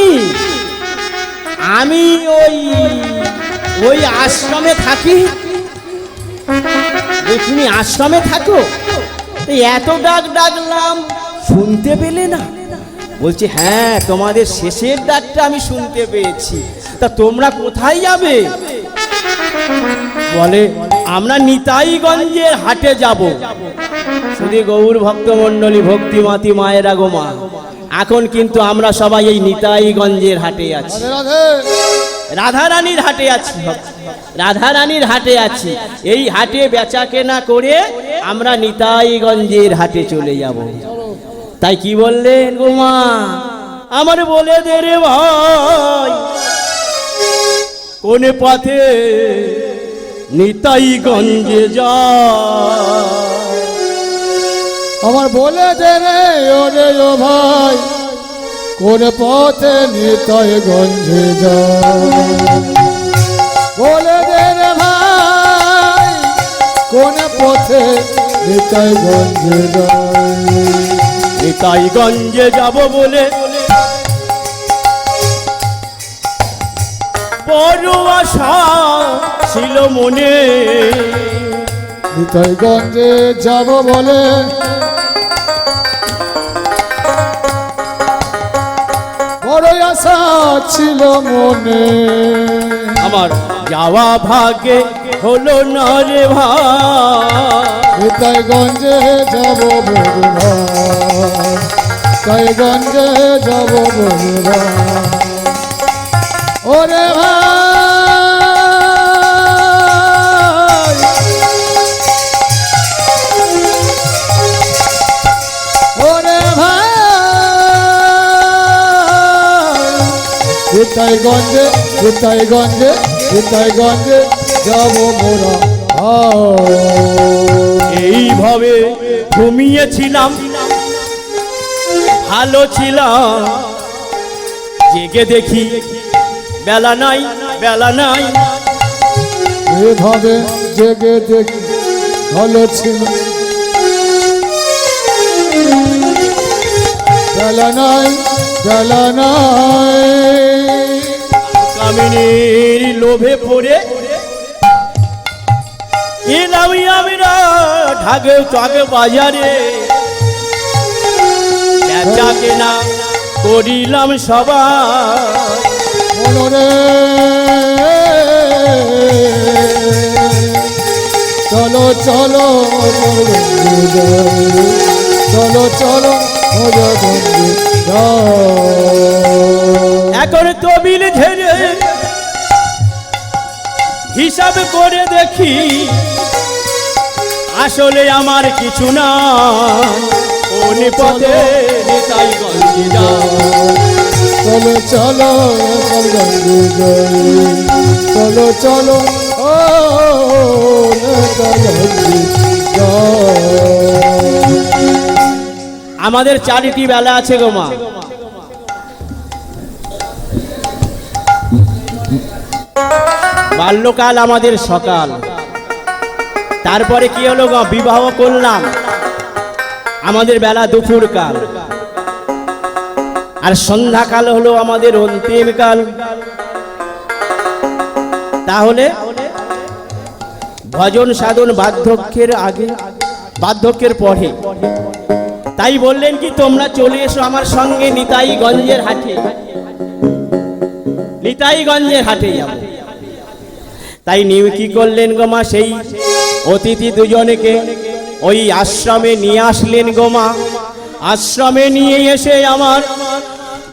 ওই আশ্রমে থাকি। তুমি আশ্রমে থাকো? এত ডাকলাম, শুনতে পেলে না? বলছে, হ্যাঁ, তোমাদের শেষের ডাকটা আমি শুনতে পেয়েছি। তা তোমরা কোথায় যাবে? বলে, আমরা নিতাইগঞ্জের হাটে যাব। শুধু গৌর ভক্তমণ্ডলী, ভক্তিমাতি মায়েরা গো মা, এখন কিন্তু আমরা সবাই এই নিতাইগঞ্জের হাটে আছি, রাধারানীর হাটে আছি, রাধারানীর হাটে আছি। এই হাটে বেচা কেনা করে আমরা নিতাইগঞ্জের হাটে চলে যাব। তাই কি বললেন গো মা? আমার বলে দে রে ভাই, কোন পথে নিতাইগঞ্জে যা। আমার বলে দে রে ওরে ও ভাই, কোন পথে নিতাইগঞ্জে যা। বলে দে রে ভাই, কোন পথে নিতাইগঞ্জে যা। নিতাইগঞ্জে যাব বলে বড় আশা ছিল মনে। নিতাইগঞ্জে যাব বলে ছিল মনে। আমার যাওয়া ভাগে হলো না রে ভাই, নিতাইগঞ্জে যাব বলবা, নিতাইগঞ্জে যাব বলবা। ওরে ভাই, ওরে ভাই, নিতাইগঞ্জে, নিতাইগঞ্জে, নিতাইগঞ্জে যাব মোরা। এইভাবে ঘুমিয়েছিলাম, ভালো ছিলাম, জেগে দেখি বেলা নাই, বেলা নাই। এভাবে জেগে দেখি ভালো ছিল, বেলা নাই, বেলা নাই। কামিনীর লোভে পড়ে এলাম আমরা ঢাকে চাকে বাজারে, বেচা কেনা করিলাম সবাই। মনরে চলো চলো চলো চলো এখন তবিল ঝেড়ে হিসাব করে দেখি আসলে আমার কিছু না, কোন পথে নিতাইগঞ্জে যাও। চলো চলো চলো চলো ও আমাদের 4টি বেলা আছে গো মা। বাল্যকাল আমাদের সকাল, তারপরে কি হলো গো, বিবাহ করলাম, আমাদের বেলা দুপুর কাল, আর সন্ধ্যাকাল হলো আমাদের অন্তিম কাল। তাহলে ভজন সাধন বার্ধক্যের আগে, বার্ধক্যের পরে। তাই বললেন কি তোমরা চলে এসো আমার সঙ্গে নিতাইগঞ্জের হাটে, নিতাইগঞ্জের হাটে যাব। তাই কি করলেন গো মা, সেই অতিথি দুজনকে ওই আশ্রমে নিয়ে আসলেন গো মা। আশ্রমে নিয়ে এসে আমার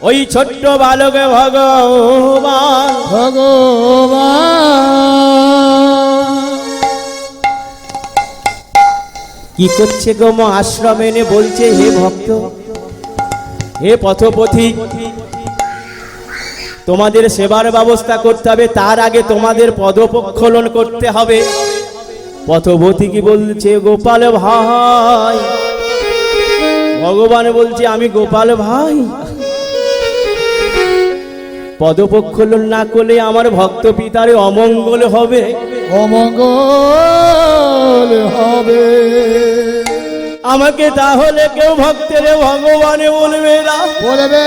ওই ছোট্ট বালকে ভগবান, ভগবান কি করছে গো মা, আশ্রমে এনে বলছে, হে ভক্ত, হে পথপথিক, তোমাদের সেবার ব্যবস্থা করতে হবে, তার আগে তোমাদের পদপ্রক্ষালন করতে হবে। পথপথিক কি বলছে, গোপাল ভাই। ভগবান বলছে, আমি গোপাল ভাই, পদপ্রক্ষালন না করলে আমার ভক্ত পিতার অমঙ্গল হবে, অমঙ্গল হবে। আমাকে তাহলে কেউ ভক্তের ভগবানে বলবে না, বলবে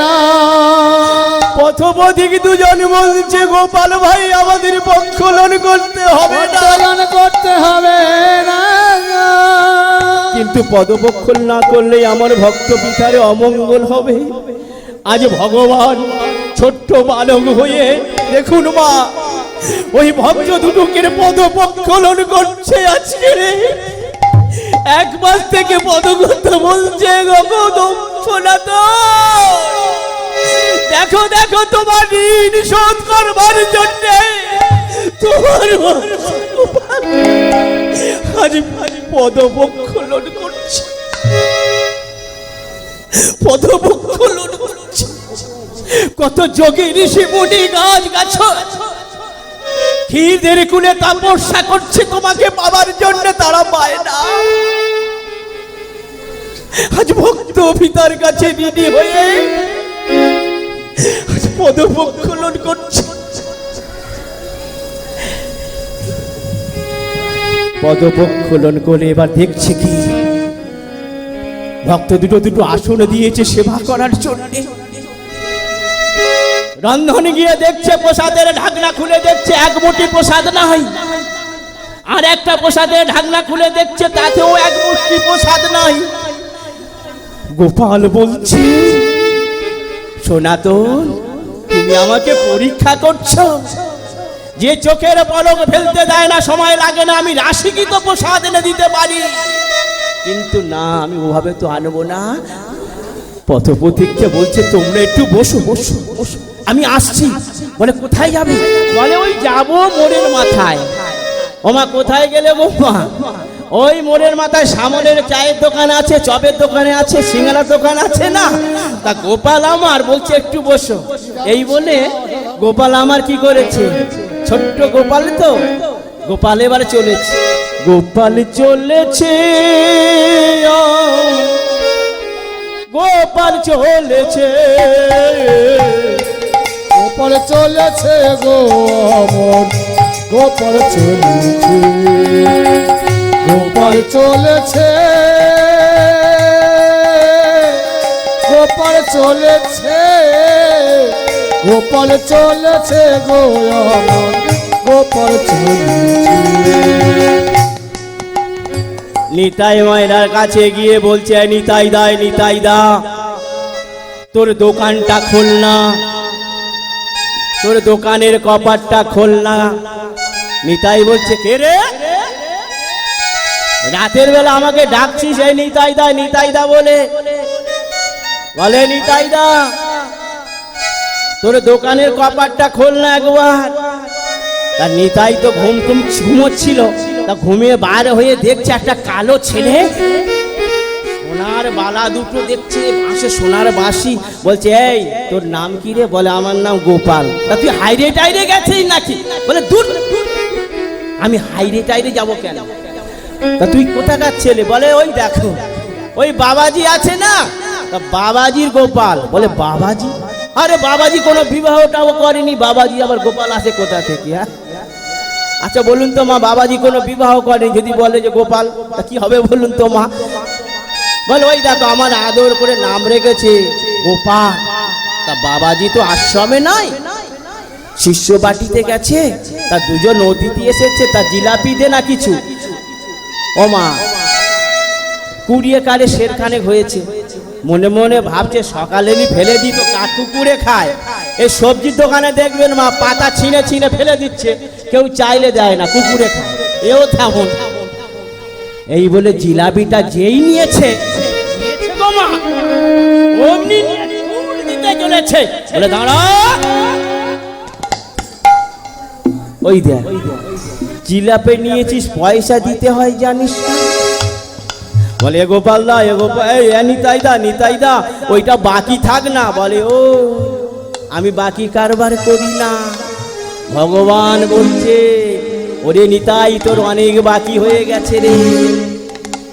না। পথপথিক দুজন বলছে, গোপাল ভাই আমাদের প্রক্ষালন করতে হবে না, প্রক্ষালন করতে হবে না। কিন্তু পদপ্রক্ষালন না করলে আমার ভক্ত পিতার অমঙ্গল হবে। আজ ভগবান ছোট্ট বালক হয়ে, দেখুন মা, ওই ভক্ত দুটোকের পদপ্রক্ষালন করছে আজকে। 1 মাস থেকে পদগত বলছে, শোনা তো, দেখো দেখো তোমার ঋণ শোধ করবার জন্য তোমার আজ পদপ্রক্ষালন করছে, পদপ্রক্ষালন করছে। কত যোগী ঋষি মুনি গাছ গাছ ক্ষীরদের কুলে তপস্যা করছে তোমাকে পাবার জন্য, তারা পায় না। আজ ভক্ত পিতার কাছে ঋণী হয়ে আজ পদপ্রক্ষালন করছে। পদপ্রক্ষালন করে এবার দেখছে কি, ভক্ত দুটো দুটো আসন দিয়েছে সেবা করার জন্য। রন্ধনে গিয়ে দেখছে প্রসাদের ঢাকনা খুলে দেখছে 1 মুঠি প্রসাদ নাই, আর একটা প্রসাদের ঢাকনা খুলে দেখছে তাতেও 1 মুঠি প্রসাদ নাই। গোপাল বলছে, সনাতন, তুমি আমাকে পরীক্ষা করছো? যে চোখের পলক ফেলতে দেয় না, সময় লাগে না, আমি রাশিকি তো প্রসাদ এনে দিতে পারি, কিন্তু না, আমি ওভাবে তো আনবো না। পথপথিককে বলছে তোমরা একটু বসো বসো বসো, আমি আসছি। বলে কোথায় যাবে? বলে ওই যাবো মোড়ের মাথায়। ওমা কোথায় গেলে গো মা? ওই মোড়ের মাথায় সামনের চায়ের দোকান আছে, চপের দোকানে আছে, সিঙ্গারার দোকান আছে না, তা গোপাল আমার বলছে একটু বসো। এই বলে গোপাল আমার কি করেছে, ছোট্ট গোপাল তো, গোপাল এবারে চলেছে, গোপাল চলেছে, গোপাল চলেছে, গোপাল চলেছে গো আমার, গোপাল চলেছে, গোপাল চলেছে, গোপাল চলেছে, গোপাল চলেছে গো আমার, গোপাল চলেছে। নিতাই মায়ের কাছে গিয়ে বলছে নিতাই দা, নিতাই দা, তোর দোকানটা খোল না, তোর দোকানের কপাটটা খোল না। নিতাই বলছে কে রে, রাতের বেলা আমাকে ডাকছিস এই নিতাই দা, নিতাই দা বলে? বলে নিতাই দা, তোর দোকানের কপাটটা খোল না একবার। তার নিতাই তো ঘুমোচ্ছিল, তা ঘুমিয়ে বার হয়ে দেখছে একটা কালো ছেলে সোনার বালা দুটো দেখছে, বাঁশে সোনার বাঁশি। বলছে এই তোর নাম কি রে? বলে আমার নাম গোপাল। তা তুই হাইরে টাইরে গেছিস নাকি? বলে দূর, আমি হাইরে টাইরে যাব কেন? তা তুই কোথাকার ছেলে? বলে ওই দেখো ওই বাবাজি আছে না, তা বাবাজির গোপাল। বলে বাবাজি? আরে বাবাজি কোনো বিবাহটাও করেনি, বাবাজি আবার গোপাল আসে কোথা থেকে? হ্যাঁ আচ্ছা বলুন তো মা, বাবাজি কোনো বিবাহ করেনি, যদি বলে যে গোপাল, তা কি হবে বলুন তো মা? বলে ওই দেখো আমার আদর করে নাম রেখেছে গোপাল। তা বাবাজি তো আশ্রমে নাই, শিষ্য বাটিতে গেছে, তা দুজন অতিথি এসেছে, তা জিলাপি দে না কিছু। ও মা, কুড়িয়ে কালে শেরখানেক হয়েছে, মনে মনে ভাবছে সকালেরই ফেলে দিত, কুকুরে খায়। এই সবজির দোকানে দেখবেন মা, পাতা ছিঁড়ে ছিঁড়ে ফেলে দিচ্ছে, কেউ চাইলে দেয় না, কুকুরে খায়, এও তেমন। এই বলে জিলাপিটা যেই নিয়েছে গো মা, অমনি দিতে চলেছে। বলে দাঁড়া, ওই দেখ জিলাপি নিয়েছিস, পয়সা দিতে হয় জানিস না? বলে এ গোপাল দা, এ গোপাল, এ নিতাই দা, নিতাই দা, ওইটা বাকি থাক না। বলে ও আমি বাকি কারবার করি না। ভগবান বলছে ওরে নিতাই তোর অনেক বাকি হয়ে গেছে রে।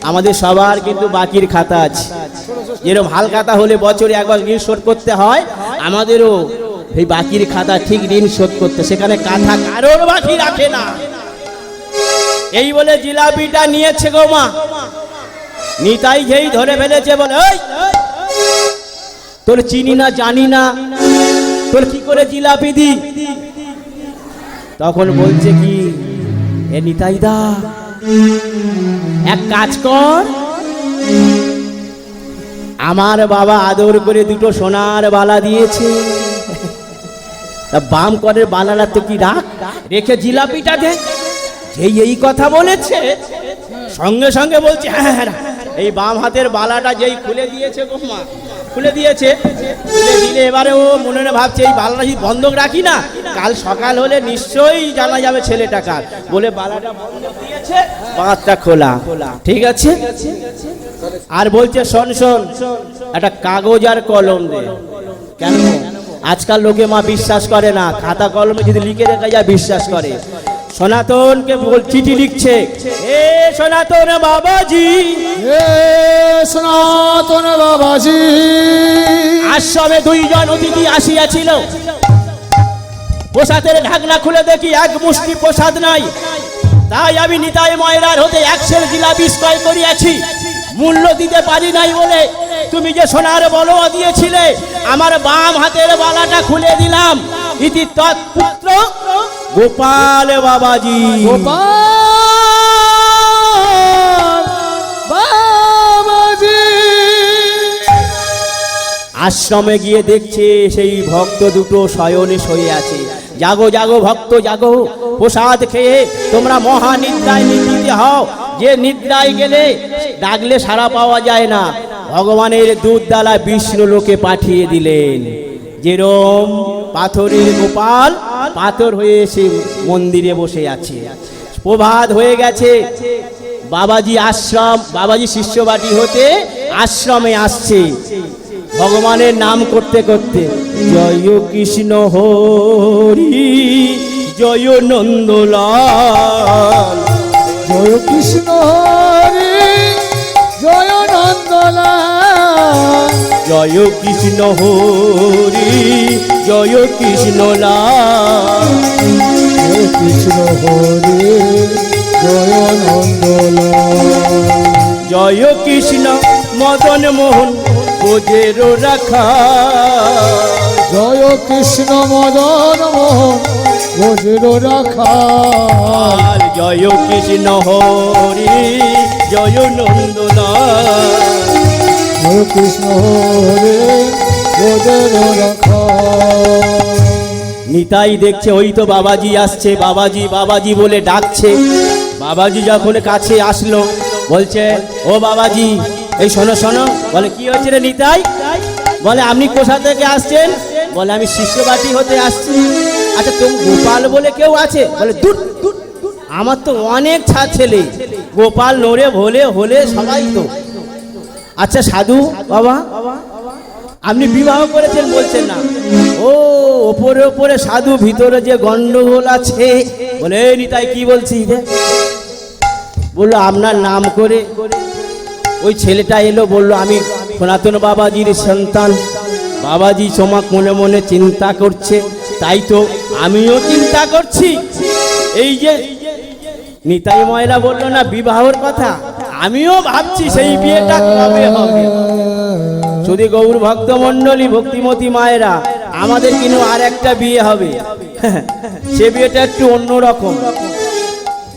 আমাদের সবার কিন্তু বাকির খাতা আছে, যেরকম হালখাতা হলে বছরে একবার ঋণ শোধ করতে হয়, আমাদেরও এই বাকির খাতা ঠিক ঋণ শোধ করতে, সেখানে কাঁথা কারোর বাকি রাখে না। এই বলে জিলাপিটা নিয়েছে গো মা, নিতাই যেই ধরে ফেলেছে, বলে ওই তোর চিনি না জানি না, তোর কি করে জিলাপি দি? তখন বলছে কি, এ নিতাই দা এক কাজ কর, আমার বাবা আদর করে দুটো সোনার বালা দিয়েছে, তা বাম করের বালাটা তো কি রাখ, রেখে জিলাপিটা দে। যেই এই কথা বলেছে সঙ্গে সঙ্গে বলছে হ্যাঁ হ্যাঁ, এই বাম হাতের বালাটা যেই খুলে দিয়েছে গো মা, খুলে দিয়েছে, খুলে দিলে এবারে ও মনে মনে ভাবছে এই বালাটা যদি বন্ধক রাখি না, কাল সকাল হলে নিশ্চয়ই জানা যাবে ছেলেটা কার। বলে বালাটা বন্ধক দিয়েছে, বাঁধটা খোলা, ঠিক আছে। আর বলছে শোন শোন, একটা কাগজ আর কলম দে। কেন? আজকাল লোকে মা বিশ্বাস করে না, খাতা কলমে যদি লিখে রেখে যায় বিশ্বাস করে। সনাতনকে চিঠি লিখছে, এ সনাতন বাবাজি, এ সনাতন বাবাজি, আশ্রমে দুইজন অতিথি আসিয়াছিল, প্রসাদের ঢাকনা খুলে দেখি এক মুষ্টি প্রসাদ নাই, তাই আমি নিতাই ময়রার হতে 100 জিলাপি ক্রয় করিয়াছি, মূল্য দিতে পারি নাই বলে তুমি যে সোনার বলওয়া দিয়েছিলে, আমার বাম হাতের বালাটা খুলে দিলাম। ইতি তৎপুত্র গোপাল বাবাজি। গোপাল বাবাজি, আশ্রমে গিয়ে দেখছে সেই ভক্ত দুটো শয়নে শুয়ে আছে। জাগো জাগো ভক্ত জাগো, প্রসাদ খেয়ে তোমরা মহা নিদ্রায় নিদ্রিত হও। যে নিদ্রায় গেলে ডাকলে সাড়া পাওয়া যায় না, ভগবানের দুধ দ্বারা বিষ্ণু লোকে পাঠিয়ে দিলেন। যেরম পাথরের গোপাল পাথর হয়ে এসে মন্দিরে বসে আছে। প্রভাত হয়ে গেছে, বাবাজি আশ্রম, বাবাজি শিষ্যবাটি হতে আশ্রমে আসছে। ভগবানের নাম করতে করতে জয় কৃষ্ণ হরি জয় নন্দলাল, জয় কৃষ্ণ হরি জয় নন্দলাল, জয় কৃষ্ণ হরি জয় কৃষ্ণ লাল, জয় কৃষ্ণ হরি জয় নন্দলাল, জয় কৃষ্ণ মদন মোহন বোঝের রাখা, জয় কৃষ্ণ মদন মোহন বজ্র রাখাল, জয় কৃষ্ণ হরি জয় নন্দলাল, জয় কৃষ্ণ হরি বজ্র রাখাল। নিতাই দেখছে ওই তো বাবাজি আসছে, বাবাজি বাবাজি বলে ডাকছে। বাবাজি যখন কাছে আসলো বলছে, ও বাবাজি এই শোনো শোনো। বলে কি হয়েছে রে নিতাই? বলে আপনি কোথা থেকে আসছেন? বলে আমি শিষ্যবাটি হতে আসছি। আচ্ছা তুমি গোপাল বলে কেউ আছে? বলে দূর, আমার তো অনেক ছেলে, গোপাল নড়ে ভোলে হলে সবাই তো। আচ্ছা সাধু বাবা আপনি বিবাহ করেছেন বলছেন না? ও ওপরে ওপরে সাধু, ভিতরে যে গন্ডগোল আছে। বলে এই নিতাই কি বলছিস রে? বললো আপনার নাম করে ওই ছেলেটা এলো, বললো আমি সনাতন বাবাজির সন্তান। বাবাজি তোমাকে মনে মনে চিন্তা করছে, তাই তো আমিও চিন্তা করছি। এই যে নিতাই ময়রা বললো না বিবাহর কথা, আমিও ভাবছি সেই বিয়েটা কবে হবে। যদি গৌর ভক্ত মণ্ডলী ভক্তিমতী মায়েরা, আমাদের কিন্তু আর একটা বিয়ে হবে, সে বিয়েটা একটু অন্যরকম।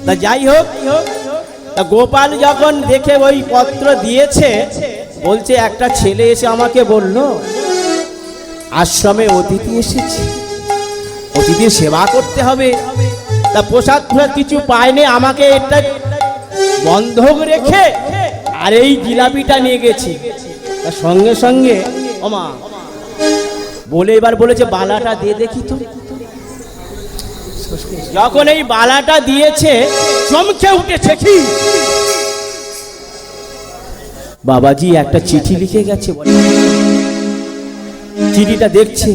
তা যাই হোক, তা গোপাল যখন দেখে ওই পত্র দিয়েছে, বলছে একটা ছেলে এসে আমাকে বলল আশ্রমে অতিথি এসেছে, অতিথির সেবা করতে হবে। তা প্রসাদ কিছু পায়নি, আমাকে এটা বন্ধক রেখে আর এই জিলাপিটা নিয়ে গেছি। তার সঙ্গে সঙ্গে ওমা বলে এবার বলেছে বালাটা দিয়ে দেখি তো। যখন এই বালাটা দিয়েছে চমকে উঠেছে, কি বাবাজি একটা চিঠি লিখে গেছে। চিঠিটা দেখছে,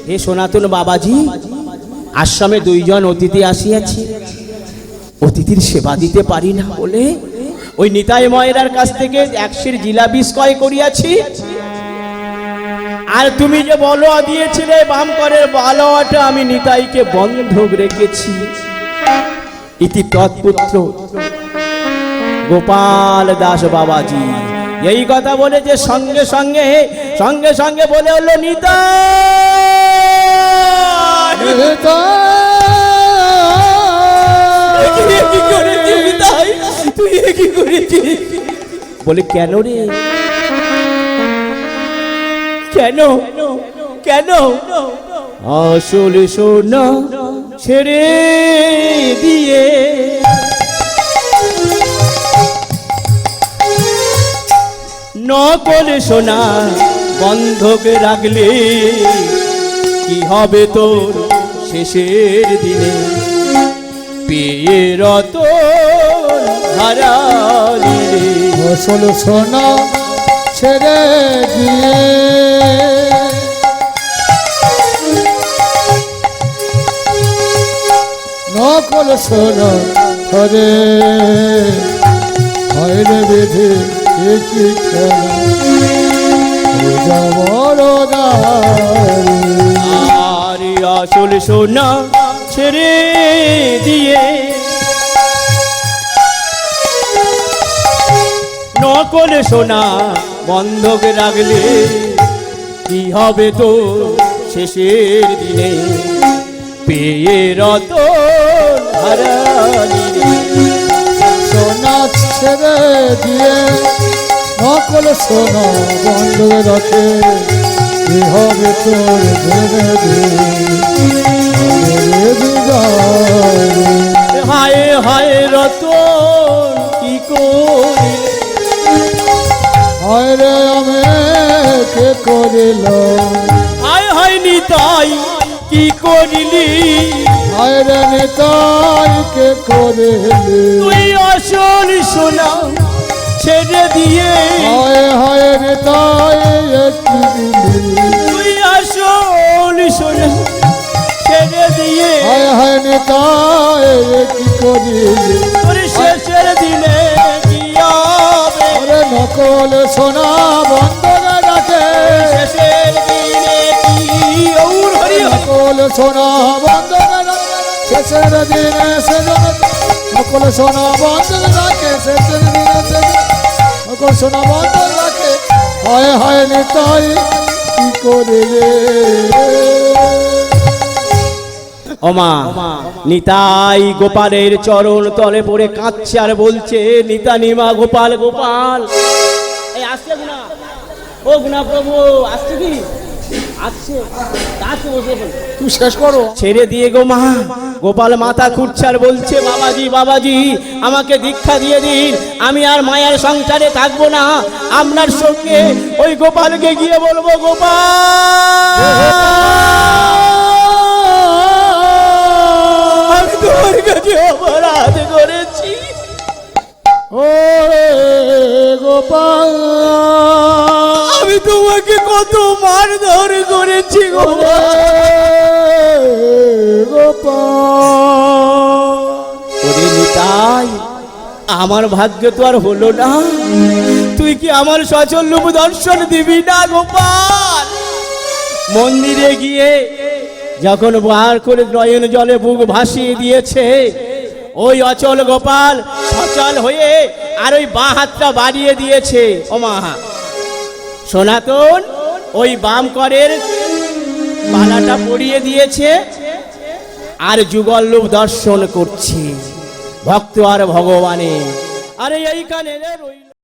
হে সনাতন বাবাজি, আশ্রমে দুইজন অতিথি আসিয়াছে, অতিথির সেবা দিতে পারি না বলে ওই নিতাই ময়রার কাছ থেকে 100 জিলাপি ক্রয় করিয়াছি। আর তুমি যে বলোয়া দিয়েছিলে বাম করে বলোয়াটা আমি নিতাইকে বন্ধক রেখেছি। ইতি তৎপুত্র গোপাল দাস বাবাজি। এই কথা বলে যে সঙ্গে সঙ্গে সঙ্গে সঙ্গে বলে হলো নিতাই, কি করেছিস নিতাই? তুই কি করেছিস? বলে কেন রে, কেন কেন? আসলে সোনা ছেড়ে দিয়ে নকল সোনা বন্ধক রাখলে কি হবে তোর শেষের দিনে? পেয়ে রতন হারালি রে। আসল সোনা ছেড়ে দিয়ে নকল সোনা ধরে হয়রে বেঁধে একই খেলা বড় আর আসল সোনা ছেড়ে দিয়ে নকল সোনা বন্ধক রাখলে কি হবে তো শেষের দিনে? পেয়ে রতন হারালি রে। সোনা ছেড়ে দিয়ে নকল সোনা বন্ধ রাখে কি হবে তোর জেনে দে রে বিদায় রে। হায় হায় রতন কি করি হায় রে আমি কে করিল হায় হায় নিতাই কি করিলি হায় রে নিতাই কে করিলি তুই আসল সোনা ছেড়ে দিয়ে হায় হায় নিতাই কি দিলি তুই আসল সোনা ছেড়ে দিয়ে হায় হায় নিতাই কি করিলি তোর শেষের দিনে কি হবে ওরে নকল সোনা বন্ধনে রাখে শেষের দিনে কি ওর হরি হরি নকল সোনা বন্ধনে রাখে শেষের দিনে সেজনে নকল সোনা বন্ধনে রাখে শেষের দিনে সেজনে নকল সোনা বন্ধনে রাখে হায় হায় নিতাই কি করিলে ওমা নিতাই গোপালের চরণ তলে পড়ে কাঁদছে আর বলছে নিতা নিমা গোপাল গোপাল এই আসছে গুনা ও গুনা প্রভু আসছে কি আসছে আসছে বসে বল তুই শেষ করো ছেড়ে দিয়ে গো মা গোপাল মাথা খুঁড়ছে আর বলছে বাবাজি বাবাজি আমাকে দীক্ষা দিয়ে দিন আমি আর মায়ের সংসারে থাকবো না আপনার সঙ্গে ওই গোপালকে গিয়ে বলবো গোপাল আমি তোমার কাছে অপরাধ করেছি ও গোপাল আমি তোমাকে কত মারধর করেছি গোপাল ওরে নিতাই আমার ভাগ্য তো আর হলো না তুই কি আমার সচল রূপ দর্শন দিবি না গোপাল মন্দিরে গিয়ে যখন বার করে নয়ন জলে বুক ভাসিয়ে দিয়েছে ওই অচল গোপাল সচল হয়ে আর ওই বাঁ হাতটা বাড়িয়ে দিয়েছে ওমা সনাতন ওই বাম করের মালাটা পরিয়ে দিয়েছে আর যুগল রূপ দর্শন করছে ভক্ত আর ভগবানের আরে এইখানে